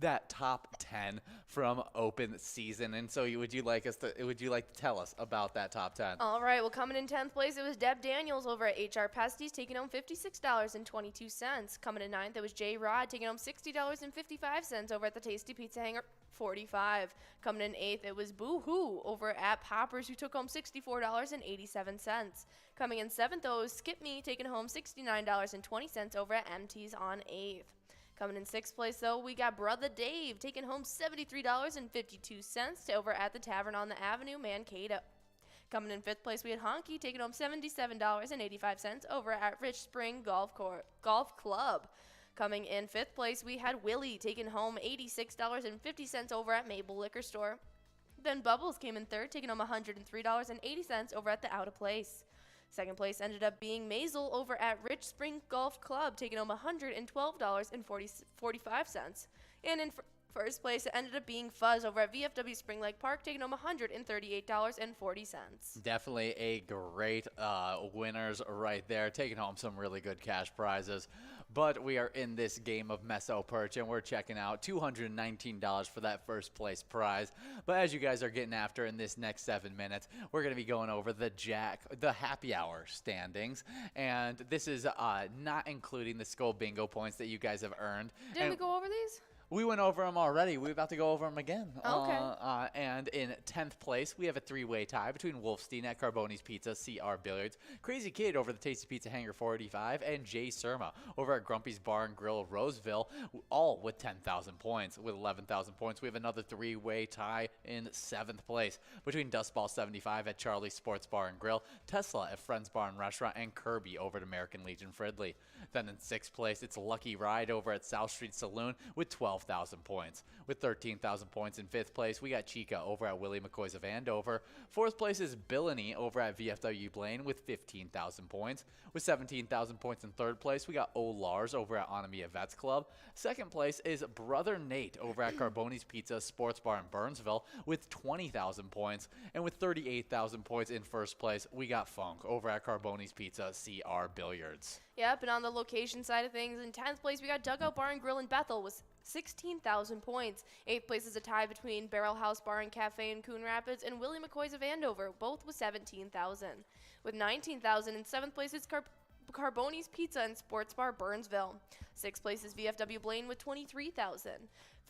Speaker 2: that top 10 from open season. And so would you like to tell us about that top 10?
Speaker 3: All right, well, coming in 10th place, it was Deb Daniels over at HR Pesties, taking home $56.22. Coming in 9th, it was Jay Rod, taking home $60.55 over at the Tasty Pizza Hanger, $45. Coming in 8th, it was Boo Hoo over at Poppers, who took home $64.87. Coming in 7th, though, it was Skip Me, taking home $69.20 over at MT's on 8th. Coming in 6th place, though, we got Brother Dave taking home $73.52 over at the Tavern on the Avenue, Mankato. Coming in 5th place, we had Honky taking home $77.85 over at Rich Spring Golf Club. Coming in 5th place, we had Willie taking home $86.50 over at Maple Liquor Store. Then Bubbles came in 3rd, taking home $103.80 over at the Out of Place. 2nd place ended up being Maisel over at Rich Spring Golf Club, taking home $112.45. And in 1st place, it ended up being Fuzz over at VFW Spring Lake Park, taking home $138.40.
Speaker 2: Definitely a great winners right there, taking home some really good cash prizes. But we are in this game of Meso Perch, and we're checking out $219 for that first place prize. But as you guys are getting after in this next 7 minutes, we're going to be going over the happy hour standings. And this is not including the Skull Bingo points that you guys have earned.
Speaker 3: Didn't we go over these?
Speaker 2: We went over them already. We're about to go over them again.
Speaker 3: Okay.
Speaker 2: And in 10th place, we have a 3-way tie between Wolfstein at Carboni's Pizza, CR Billiards, Crazy Kid over the Tasty Pizza Hangar 485, and Jay Surma over at Grumpy's Bar and Grill, Roseville, all with 10,000 points. With 11,000 points, we have another 3-way tie in 7th place between Dustball 75 at Charlie's Sports Bar and Grill, Tesla at Friends Bar and Restaurant, and Kirby over at American Legion Fridley. Then in 6th place, it's Lucky Ride over at South Street Saloon with 12,000 points. With 13,000 points in 5th place, we got Chica over at Willie McCoy's of Andover. 4th place is Billany over at VFW Blaine with 15,000 points. With 17,000 points in 3rd place, we got O. Lars over at Onamia Vets Club. 2nd place is Brother Nate over at Carboni's Pizza Sports Bar in Burnsville with 20,000 points. And with 38,000 points in 1st place, we got Funk over at Carboni's Pizza CR Billiards.
Speaker 3: Yep, and on the location side of things, in 10th place, we got Dugout Bar and Grill in Bethel with 16,000 points. 8th place is a tie between Barrel House Bar and Cafe in Coon Rapids and Willie McCoy's of Andover, both with 17,000. With 19,000 in 7th place, it's Carboni's Pizza and Sports Bar Burnsville. 6th place is VFW Blaine with 23,000.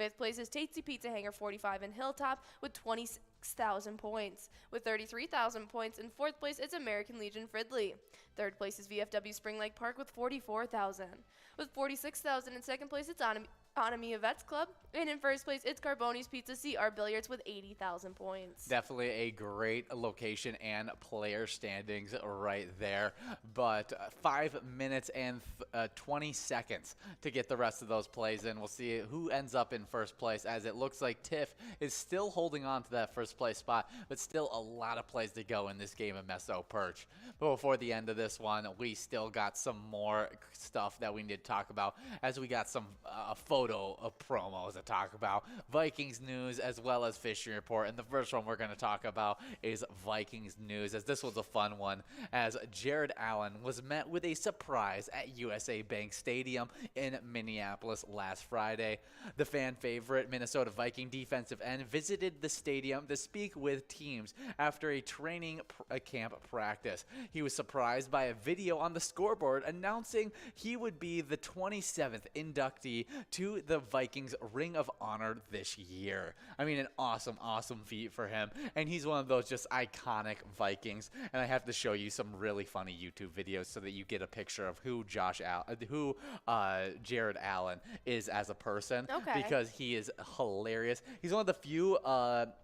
Speaker 3: 5th place is Tatesy Pizza Hangar 45 in Hilltop with 26,000 points. With 33,000 points in 4th place, it's American Legion Fridley. 3rd place is VFW Spring Lake Park with 44,000. With 46,000 in 2nd place, it's Onamia Vets Club. And in 1st place, it's Carboni's Pizza CR Billiards with 80,000 points.
Speaker 2: Definitely a great location and player standings right there. But 5 minutes and 20 seconds to get the rest of those plays in. We'll see who ends up in 1st place, as it looks like Tiff is still holding on to that 1st place spot, but still a lot of plays to go in this game of Meso Perch. But before the end of this one, we still got some more stuff that we need to talk about, as we got some photo promos to talk about, Vikings news as well as fishing report. And the first one we're going to talk about is Vikings news, as this was a fun one, as Jared Allen was met with a surprise at USA Bank Stadium in Minneapolis last Friday. The fan favorite Minnesota Viking defensive end visited the stadium to speak with teams after a training camp practice. He was surprised by a video on the scoreboard announcing he would be the 27th inductee to the Vikings Ring of Honor this year. I mean, an awesome feat for him, and he's one of those just iconic Vikings. And I have to show you some really funny YouTube videos so that you get a picture of who Jared Allen is as a person.
Speaker 3: Okay.
Speaker 2: Because he is hilarious. He's one of the few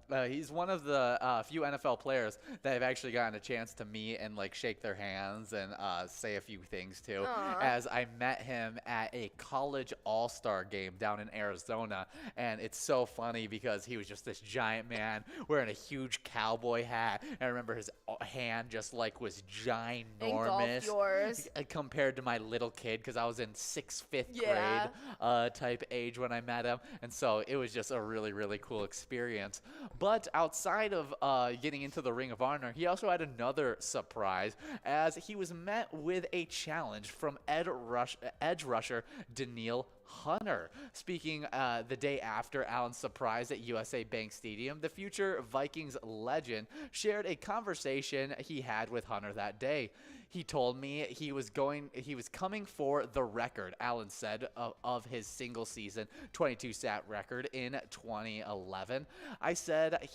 Speaker 2: few NFL players that have actually gotten a chance to meet and like shake their hands and say a few things to.
Speaker 3: Aww.
Speaker 2: As I met him at a college all-star game down in Arizona, and it's so funny because he was just this giant man wearing a huge cowboy hat, and I remember his hand just like was ginormous.
Speaker 3: Engulfed yours.
Speaker 2: Compared to my little kid, because I was in 6th, 5th
Speaker 3: Yeah.
Speaker 2: grade type age when I met him, and so it was just a really cool experience. But outside of getting into the Ring of Honor, he also had another surprise, as he was met with a challenge from edge rusher Daniil Hunter. Speaking the day after Allen's surprise at USA Bank Stadium, the future Vikings legend shared a conversation he had with Hunter that day. He told me he was coming for the record, Allen said, of his single season 22 sack record in 2011. I said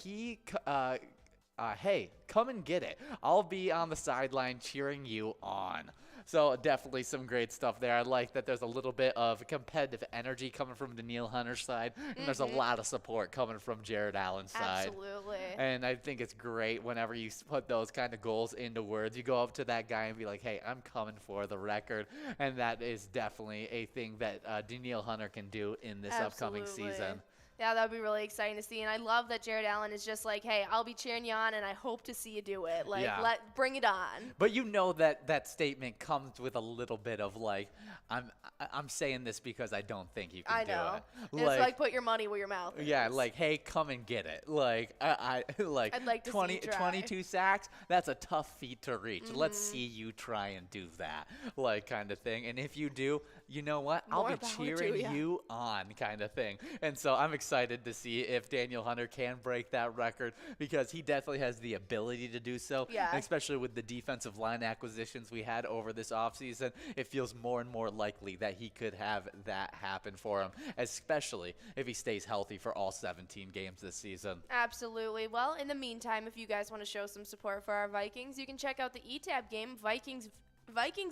Speaker 2: hey, come and get it. I'll be on the sideline cheering you on. So definitely some great stuff there. I like that there's a little bit of competitive energy coming from Daniil Hunter's side, and there's a lot of support coming from Jared Allen's side.
Speaker 3: Absolutely.
Speaker 2: And I think it's great whenever you put those kind of goals into words. You go up to that guy and be like, hey, I'm coming for the record. And that is definitely a thing that Daniil Hunter can do in this upcoming season.
Speaker 3: Yeah, that would be really exciting to see. And I love that Jared Allen is just like, hey, I'll be cheering you on, and I hope to see you do it. Like, bring it on.
Speaker 2: But you know that statement comes with a little bit of like, I'm saying this because I don't think you can do it.
Speaker 3: It's like put your money where your mouth is.
Speaker 2: Yeah, like, hey, come and get it. Like, I'd like to 22 sacks. That's a tough feat to reach. Let's see you try and do that, like, kind of thing. And if you do, you know what? I'll be cheering you on, kind of thing. And so I'm excited to see if Daniil Hunter can break that record, because he definitely has the ability to do so.
Speaker 3: Yeah.
Speaker 2: And especially with the defensive line acquisitions we had over this offseason, it feels more and more likely that he could have that happen for him, especially if he stays healthy for all 17 games this season.
Speaker 3: Absolutely. Well, in the meantime, if you guys want to show some support for our Vikings, you can check out the ETAB game, Vikings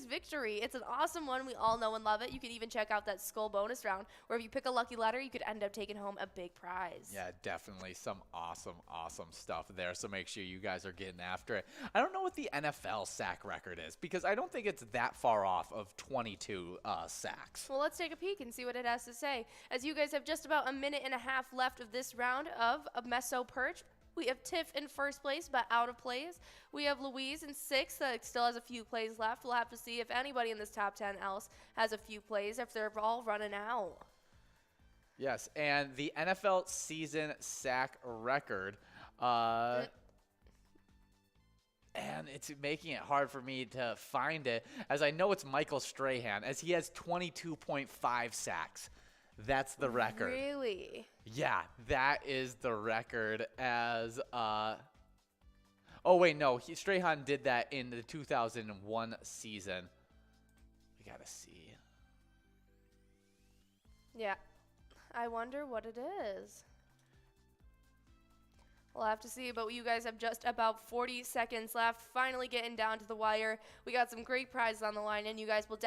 Speaker 3: victory. It's an awesome one. We all know and love it. You can even check out that skull bonus round, where if you pick a lucky letter, you could end up taking home a big prize.
Speaker 2: Yeah, definitely some awesome stuff there. So make sure you guys are getting after it. I don't know what the NFL sack record is, because I don't think it's that far off of 22 sacks.
Speaker 3: Well, let's take a peek and see what it has to say. As you guys have just about a minute and a half left of this round of Meso Perch. We have Tiff in first place, but out of plays. We have Louise in sixth, that still has a few plays left. We'll have to see if anybody in this top 10 else has a few plays, if they're all running out.
Speaker 2: Yes, and the NFL season sack record, and it's making it hard for me to find it, as I know it's Michael Strahan, as he has 22.5 sacks. That's the record.
Speaker 3: Really?
Speaker 2: Yeah, that is the record, as oh wait, no, Strahan did that in the 2001 season. We gotta see.
Speaker 3: Yeah, I wonder what it is. We'll have to see, but you guys have just about 40 seconds left. Finally getting down to the wire. We got some great prizes on the line, and you guys will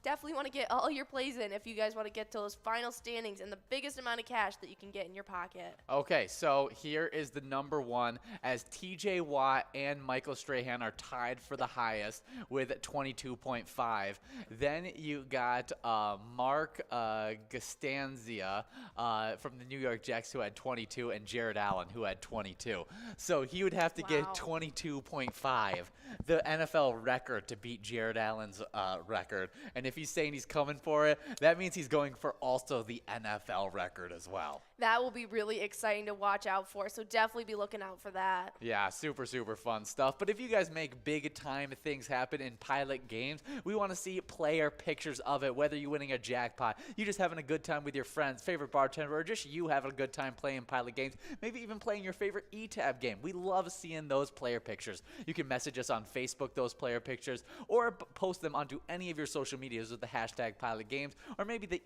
Speaker 3: definitely want to get all your plays in if you guys want to get to those final standings and the biggest amount of cash that you can get in your pocket.
Speaker 2: Okay, so here is the number one, as TJ Watt and Michael Strahan are tied for the highest with 22.5. Then you got Mark Gastanzia from the New York Jets, who had 22, and Jared Allen, who had 22. So he would have to get 22.5, the NFL record, to beat Jared Allen's record. And if he's saying he's coming for it, that means he's going for also the NFL record as well.
Speaker 3: That will be really exciting to watch out for, so definitely be looking out for that.
Speaker 2: Yeah, super fun stuff. But if you guys make big time things happen in Pilot Games, we want to see player pictures of it, whether you're winning a jackpot, you just having a good time with your friends, favorite bartender, or just you having a good time playing Pilot Games, maybe even playing your favorite ETAB game. We love seeing those player pictures. You can message us on Facebook, those player pictures, or post them onto any of your social medias with the hashtag Pilot Games, or maybe the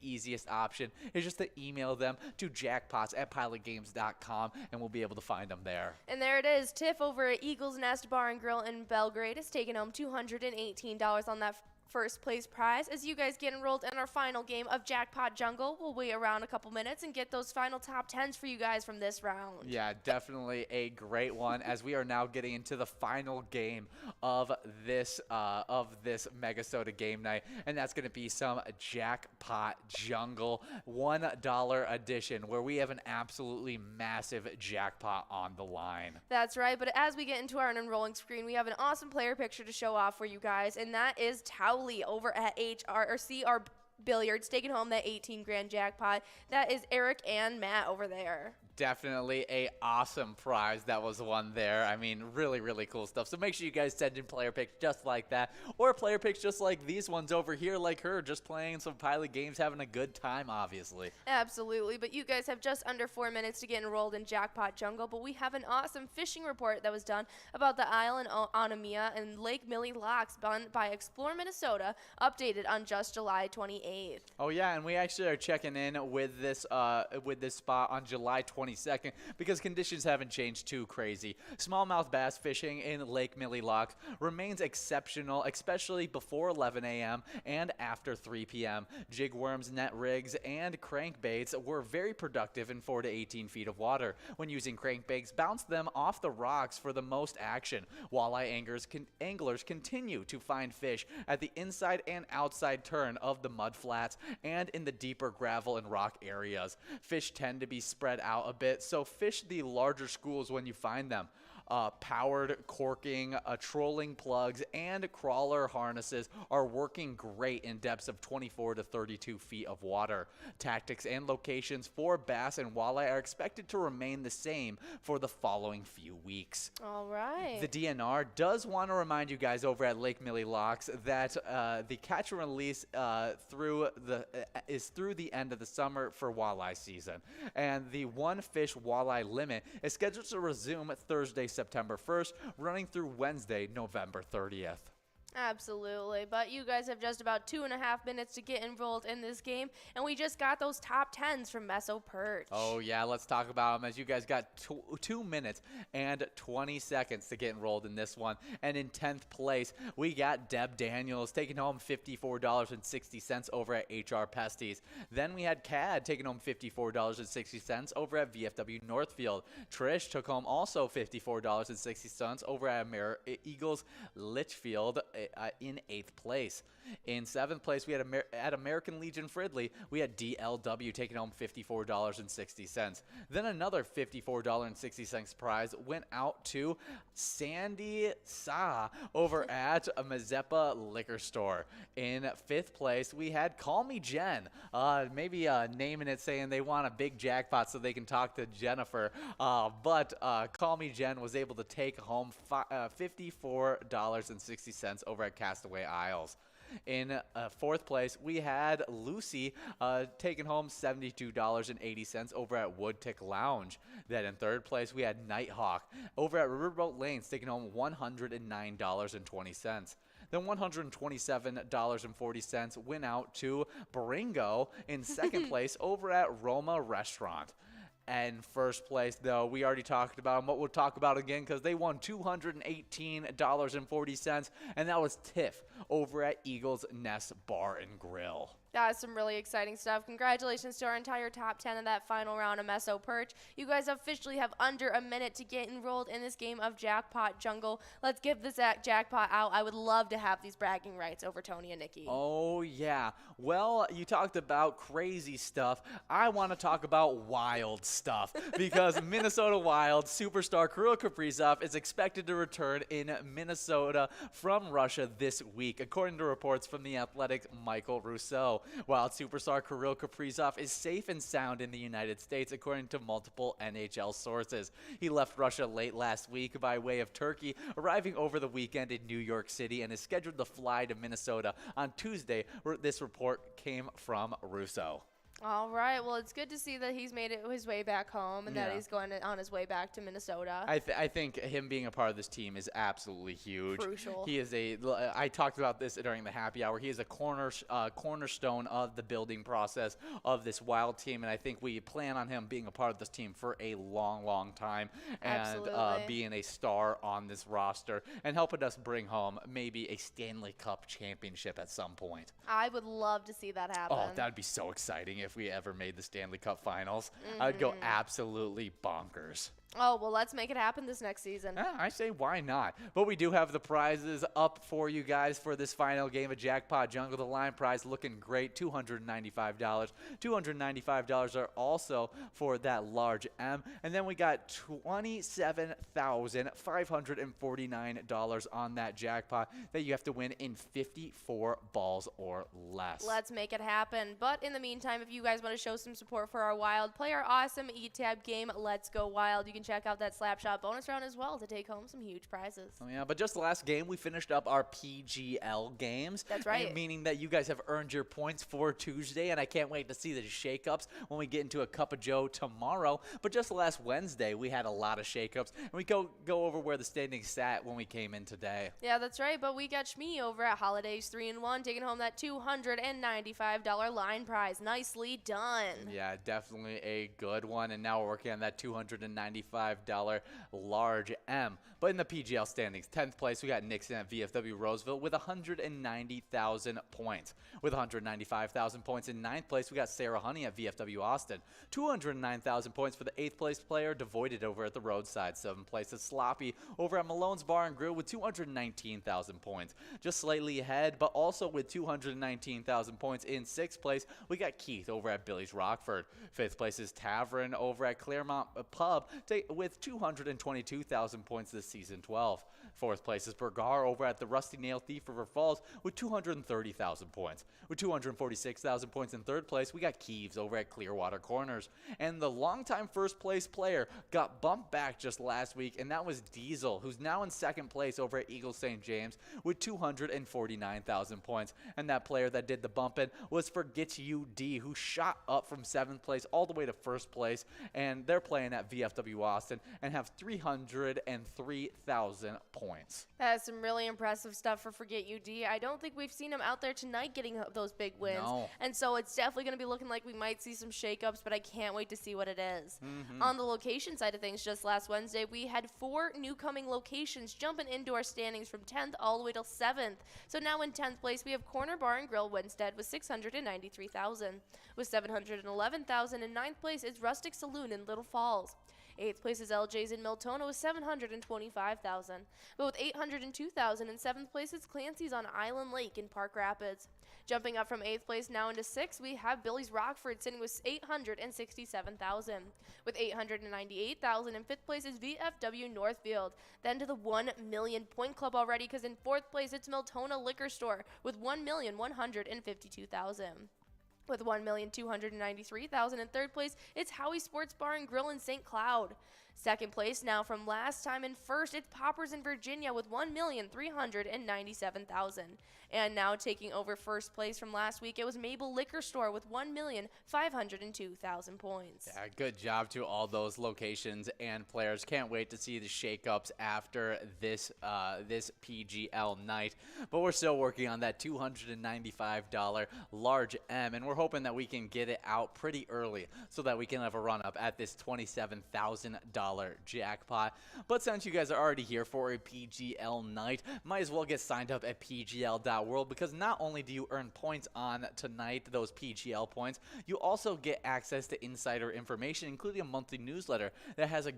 Speaker 2: easiest option is just to email them to jackpots@pilotgames.com, and we'll be able to find them there.
Speaker 3: And there it is. Tiff over at Eagles Nest Bar and Grill in Belgrade is taking home $218 on that first place prize. As you guys get enrolled in our final game of Jackpot Jungle, we'll wait around a couple minutes and get those final top 10s for you guys from this round.
Speaker 2: Yeah, definitely a great one, as we are now getting into the final game of this MegaSota game night, and that's going to be some Jackpot Jungle $1 edition, where we have an absolutely massive jackpot on the line.
Speaker 3: That's right, but as we get into our enrolling screen, we have an awesome player picture to show off for you guys, and that is Towley over at CR Billiards, taking home that 18 grand jackpot. That is Eric and Matt over there.
Speaker 2: Definitely a awesome prize that was won there. I mean, really cool stuff. So make sure you guys send in player picks just like that, or player picks just like these ones over here, like her, just playing some Pilot Games, having a good time, obviously.
Speaker 3: Absolutely, but you guys have just under 4 minutes to get enrolled in Jackpot Jungle, but we have an awesome fishing report that was done about the island Onamia and Lake Millie Locks done by Explore Minnesota, updated on just July 28th. 28th.
Speaker 2: Oh yeah, and we actually are checking in with this spot on July 22nd because conditions haven't changed too crazy. Smallmouth bass fishing in Lake Millie Lock remains exceptional, especially before 11 a.m. and after 3 p.m. Jig worms, net rigs, and crankbaits were very productive in 4 to 18 feet of water. When using crankbaits, bounce them off the rocks for the most action. Walleye anglers continue to find fish at the inside and outside turn of the mud flats and in the deeper gravel and rock areas. Fish tend to be spread out a bit, so fish the larger schools when you find them. Powered corking, trolling plugs, and crawler harnesses are working great in depths of 24 to 32 feet of water. Tactics and locations for bass and walleye are expected to remain the same for the following few weeks.
Speaker 3: All right.
Speaker 2: The DNR does want to remind you guys over at Lake Millie Locks that the catch and release is through the end of the summer for walleye season, and the one fish walleye limit is scheduled to resume Thursday, September 1st, running through Wednesday, November 30th.
Speaker 3: Absolutely, but you guys have just about 2.5 minutes to get enrolled in this game, and we just got those top 10s from Meso Perch.
Speaker 2: Oh yeah, let's talk about them, as you guys got 2 minutes and 20 seconds to get enrolled in this one. And in 10th place, we got Deb Daniels taking home $54.60 over at HR Pesties. Then we had Cad taking home $54.60 over at VFW Northfield. Trish took home also $54.60 over at Eagles Litchfield in 8th place. In 7th place, we had at American Legion Fridley, we had DLW taking home $54.60. Then another $54.60 prize went out to Sandy Sa over at a Mazeppa Liquor Store. In 5th place, we had Call Me Jen, maybe naming it saying they want a big jackpot so they can talk to Jennifer, but Call Me Jen was able to take home $54.60 over at Castaway Isles. In 4th place, we had Lucy taking home $72.80 over at Woodtick Lounge. Then in 3rd place, we had Nighthawk over at Riverboat Lanes taking home $109.20. Then $127.40 went out to Bringo in 2nd place over at Roma Restaurant. And 1st place, though, we already talked about them, but we'll talk about again because they won $218.40, and that was Tiff over at Eagles Nest Bar and Grill.
Speaker 3: That's some really exciting stuff. Congratulations to our entire top 10 in that final round of Meso Perch. You guys officially have under a minute to get enrolled in this game of Jackpot Jungle. Let's give this jackpot out. I would love to have these bragging rights over Tony and Nikki.
Speaker 2: Oh, yeah. Well, you talked about crazy stuff. I want to talk about wild stuff because Minnesota Wild superstar Kirill Kaprizov is expected to return in Minnesota from Russia this week, according to reports from The Athletic's Michael Rousseau. Wild superstar Kirill Kaprizov is safe and sound in the United States, according to multiple NHL sources. He left Russia late last week by way of Turkey, arriving over the weekend in New York City, and is scheduled to fly to Minnesota on Tuesday, where this report came from Russo.
Speaker 3: All right. Well, it's good to see that he's made it his way back home and that he's going on his way back to Minnesota.
Speaker 2: I think him being a part of this team is absolutely huge.
Speaker 3: Crucial.
Speaker 2: He is I talked about this during the happy hour. He is a cornerstone of the building process of this Wild team, and I think we plan on him being a part of this team for a long, long time and being a star on this roster and helping us bring home maybe a Stanley Cup championship at some point.
Speaker 3: I would love to see that happen.
Speaker 2: Oh, that would be so exciting if we ever made the Stanley Cup Finals. I would go absolutely bonkers.
Speaker 3: Oh, well, let's make it happen this next season.
Speaker 2: Yeah, I say why not? But we do have the prizes up for you guys for this final game of Jackpot Jungle. The line prize looking great, $295. $295 are also for that large M. And then we got $27,549 on that jackpot that you have to win in 54 balls or less.
Speaker 3: Let's make it happen. But in the meantime, if you guys want to show some support for our Wild, play our awesome E-Tab game, Let's Go Wild. You can check out that Slapshot bonus round as well to take home some huge prizes.
Speaker 2: Oh, yeah, but just the last game, we finished up our PGL games.
Speaker 3: That's right.
Speaker 2: Meaning that you guys have earned your points for Tuesday, and I can't wait to see the shakeups when we get into a Cup of Joe tomorrow. But just last Wednesday, we had a lot of shakeups, and we go over where the standings sat when we came in today.
Speaker 3: Yeah, that's right, but we got Shmee over at Holidays 3-1, taking home that $295 line prize. Nicely done.
Speaker 2: Yeah, definitely a good one, and now we're working on that $295 large M. But in the PGL standings, 10th place, we got Nixon at VFW Roseville with 190,000 points. With 195,000 points in 9th place, we got Sarah Honey at VFW Austin. 209,000 points for the 8th place player, Devoided over at the Roadside. 7th place is Sloppy over at Malone's Bar and Grill with 219,000 points. Just slightly ahead, but also with 219,000 points in 6th place, we got Keith over at Billy's Rockford. 5th place is Tavern over at Claremont Pub with 222,000 points this season 12. 4th place is Bergar over at the Rusty Nail Thief River Falls with 230,000 points. With 246,000 points in 3rd place, we got Keeves over at Clearwater Corners. And the longtime 1st place player got bumped back just last week, and that was Diesel, who's now in 2nd place over at Eagle St. James with 249,000 points. And that player that did the bumping was Forget You D, who shot up from 7th place all the way to 1st place. And they're playing at VFW Austin and have 303,000 points.
Speaker 3: That is some really impressive stuff for Forget You D. I don't think we've seen him out there tonight getting those big wins.
Speaker 2: No.
Speaker 3: And so it's definitely going to be looking like we might see some shakeups, but I can't wait to see what it is. On the location side of things, just last Wednesday, we had 4 new coming locations jumping into our standings from 10th all the way till 7th. So now in 10th place, we have Corner Bar and Grill Winstead with 693,000. With 711,000 in 9th place is Rustic Saloon in Little Falls. 8th place is LJ's in Miltona with 725,000. But with 802,000 in 7th place is Clancy's on Island Lake in Park Rapids. Jumping up from 8th place now into 6th, we have Billy's Rockford sitting with 867,000. With 898,000 in 5th place is VFW Northfield. Then to the 1 million point club already, because in 4th place it's Miltona Liquor Store with 1,152,000. With 1,293,000 in 3rd place, it's Howie Sports Bar and Grill in St. Cloud. 2nd place now from last time, and 1st it's Poppers in Virginia with 1,397,000. And now taking over 1st place from last week, it was Mabel Liquor Store with 1,502,000 points.
Speaker 2: Yeah, good job to all those locations and players. Can't wait to see the shakeups after this PGL night. But we're still working on that $295 large M, and we're hoping that we can get it out pretty early so that we can have a run up at this $27,000 jackpot. But since you guys are already here for a PGL night, might as well get signed up at PGL.world, because not only do you earn points on tonight, those PGL points, you also get access to insider information, including a monthly newsletter that has a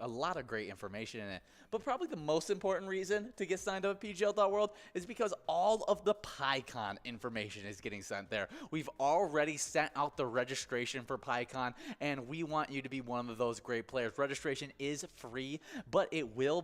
Speaker 2: lot of great information in it. But probably the most important reason to get signed up at PGL.world is because all of the PyCon information is getting sent there. We've already sent out the registration for PyCon, and we want you to be one of those great players. Registration is free, but it will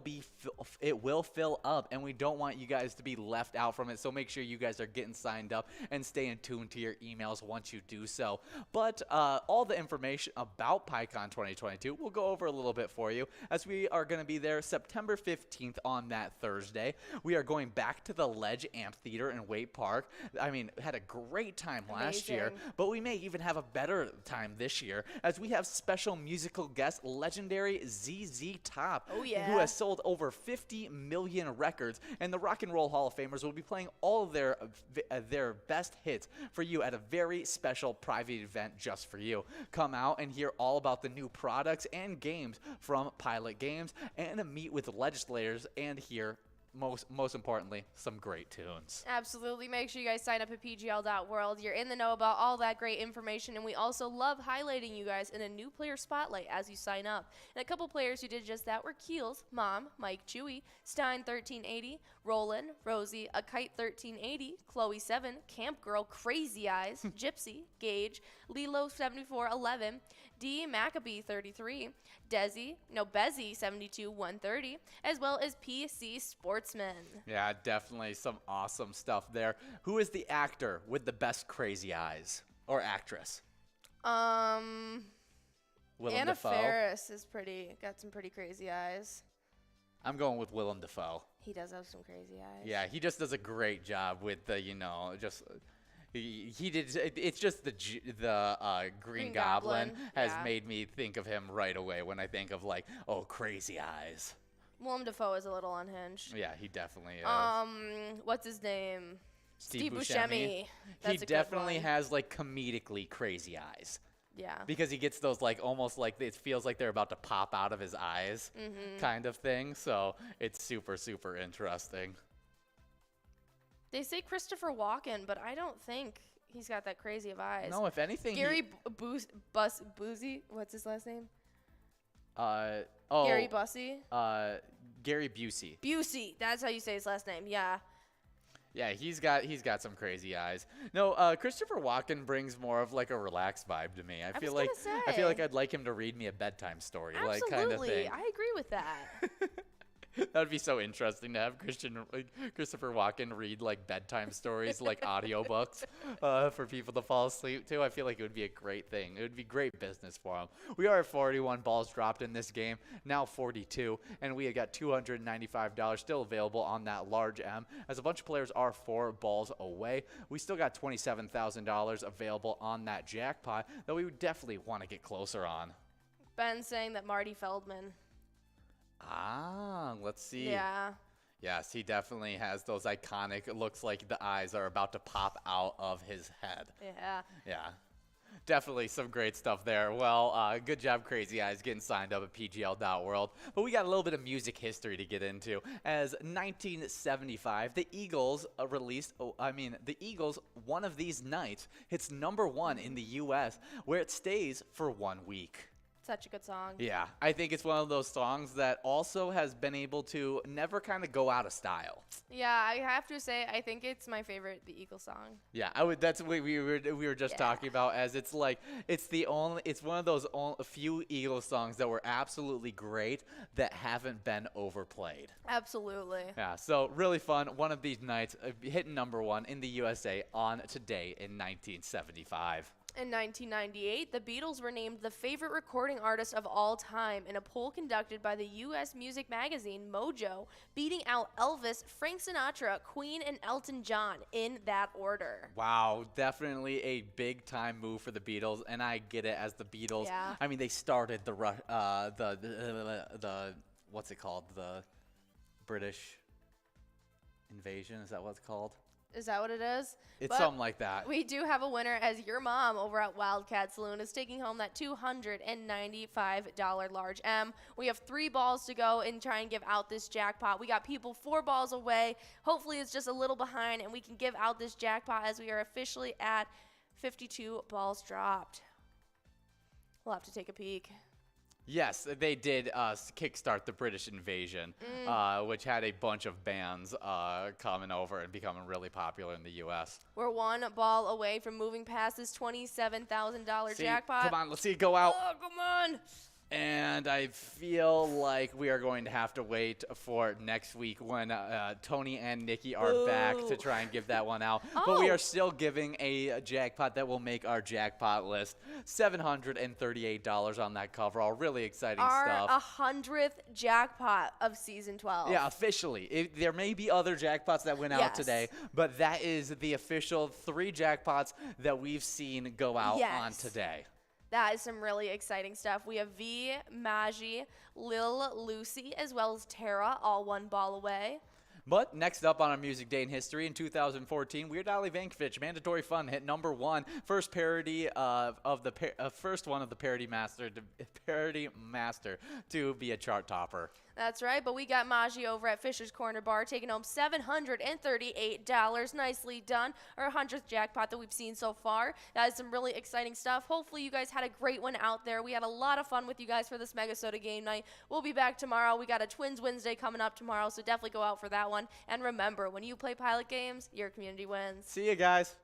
Speaker 2: fill up, and we don't want you guys to be left out from it. So make sure you guys are getting signed up and staying tuned to your emails once you do so. But all the information about PyCon 2022 we'll go over a little bit for you, as we are going to be there September 15th on that Thursday. We are going back to the Ledge Amphitheater in Waite Park. I mean, had a great time last year, but we may even have a better time this year, as we have special musical guest legendary ZZ Top,
Speaker 3: who
Speaker 2: has sold over 50 million records, and the Rock and Roll Hall of Famers will be playing all of their best hits for you at a very special private event just for you. Come out and hear all about the new products and games from Pilot Games, and meet with legislators and hear most importantly, some great tunes.
Speaker 3: Absolutely. Make sure you guys sign up at PGL.world. You're in the know about all that great information, and we also love highlighting you guys in a new player spotlight as you sign up. And a couple players who did just that were Keels, Mom, Mike Chewy, Stein 1380, Roland, Rosie, A Kite 1380, Chloe 7, Camp Girl, Crazy Eyes, Gypsy, Gage, Lilo 7411, D Maccabee 33, Bezzy 72 130, as well as PC Sportsman.
Speaker 2: Yeah, definitely some awesome stuff there. Who is the actor with the best crazy eyes, or actress? Willem
Speaker 3: Anna
Speaker 2: Dafoe.
Speaker 3: Faris is got some pretty crazy eyes.
Speaker 2: I'm going with Willem Dafoe.
Speaker 3: He does have some crazy eyes.
Speaker 2: Yeah, he just does a great job with the, just he did. It's just the Green Goblin has made me think of him right away when I think of like, oh, crazy eyes.
Speaker 3: Willem Dafoe is a little unhinged.
Speaker 2: Yeah, he definitely is.
Speaker 3: What's his name?
Speaker 2: Steve
Speaker 3: Buscemi.
Speaker 2: He
Speaker 3: That's a good
Speaker 2: definitely
Speaker 3: one.
Speaker 2: has like comedically crazy eyes.
Speaker 3: Yeah.
Speaker 2: Because he gets those like almost like it feels like they're about to pop out of his eyes kind of thing. So it's super, super interesting.
Speaker 3: They say Christopher Walken, but I don't think he's got that crazy of eyes.
Speaker 2: No, if anything,
Speaker 3: Gary Busey. What's his last name?
Speaker 2: oh,
Speaker 3: Gary Busey.
Speaker 2: Gary Busey.
Speaker 3: Busey. That's how you say his last name. Yeah.
Speaker 2: Yeah, he's got some crazy eyes. No, Christopher Walken brings more of like a relaxed vibe to me. I feel like I'd like him to read me a bedtime story, like kind of thing.
Speaker 3: I agree with that.
Speaker 2: That would be so interesting to have Christopher Walken read like bedtime stories, like audiobooks, for people to fall asleep to. I feel like it would be a great thing. It would be great business for him. We are at 41 balls dropped in this game, now 42, and we have got $295 still available on that large M, as a bunch of players are 4 balls away. We still got $27,000 available on that jackpot that we would definitely want to get closer on.
Speaker 3: Ben saying that Marty Feldman.
Speaker 2: Ah, let's see.
Speaker 3: Yeah.
Speaker 2: Yes, he definitely has those iconic, it looks like the eyes are about to pop out of his head.
Speaker 3: Yeah.
Speaker 2: Yeah. Definitely some great stuff there. Well, good job, Crazy Eyes, getting signed up at PGL.World. But we got a little bit of music history to get into. As 1975, the Eagles the Eagles, one of these nights, hits #1 in the U.S., where it stays for 1 week.
Speaker 3: Such a good song.
Speaker 2: Yeah, I think it's one of those songs that also has been able to never kind of go out of style.
Speaker 3: Yeah, I have to say, I think it's my favorite The Eagles song.
Speaker 2: Yeah, that's what we were just talking about. As it's like it's one of those few Eagles songs that were absolutely great that haven't been overplayed.
Speaker 3: Absolutely.
Speaker 2: Yeah, so really fun. One of these nights, hitting #1 in the USA on today in 1975.
Speaker 3: In 1998, the Beatles were named the favorite recording artist of all time in a poll conducted by the U.S. music magazine Mojo, beating out Elvis, Frank Sinatra, Queen, and Elton John in that order.
Speaker 2: Wow, definitely a big-time move for the Beatles, and I get it as the Beatles.
Speaker 3: Yeah.
Speaker 2: I mean, they started the what's it called? The British invasion, is that what it's called?
Speaker 3: Is that what it is?
Speaker 2: It's something like that.
Speaker 3: We do have a winner, as your mom over at Wildcat Saloon is taking home that $295 large M. We have 3 balls to go and try and give out this jackpot. We got people 4 balls away. Hopefully it's just a little behind and we can give out this jackpot as we are officially at 52 balls dropped. We'll have to take a peek.
Speaker 2: Yes, they did kickstart the British invasion, which had a bunch of bands coming over and becoming really popular in the U.S.
Speaker 3: We're 1 ball away from moving past this $27,000 jackpot.
Speaker 2: Come on, let's see it go out.
Speaker 3: Oh, come on.
Speaker 2: And I feel like we are going to have to wait for next week when Tony and Nikki are back to try and give that one out. But we are still giving a jackpot that will make our jackpot list. $738 on that coverall. Really exciting stuff.
Speaker 3: Our 100th jackpot of Season 12.
Speaker 2: Yeah, officially. There may be other jackpots that went out today, but that is the official 3 jackpots that we've seen go out on today.
Speaker 3: That is some really exciting stuff. We have V, Maji, Lil Lucy, as well as Tara, all 1 ball away.
Speaker 2: But next up on our Music Day in History in 2014, Weird Al Yankovic, Mandatory Fun, hit #1. First parody first one of the Parody Master to be a chart topper.
Speaker 3: That's right, but we got Maji over at Fisher's Corner Bar taking home $738. Nicely done. Our 100th jackpot that we've seen so far. That is some really exciting stuff. Hopefully you guys had a great one out there. We had a lot of fun with you guys for this MegaSota game night. We'll be back tomorrow. We got a Twins Wednesday coming up tomorrow, so definitely go out for that one. And remember, when you play pilot games, your community wins.
Speaker 2: See you guys.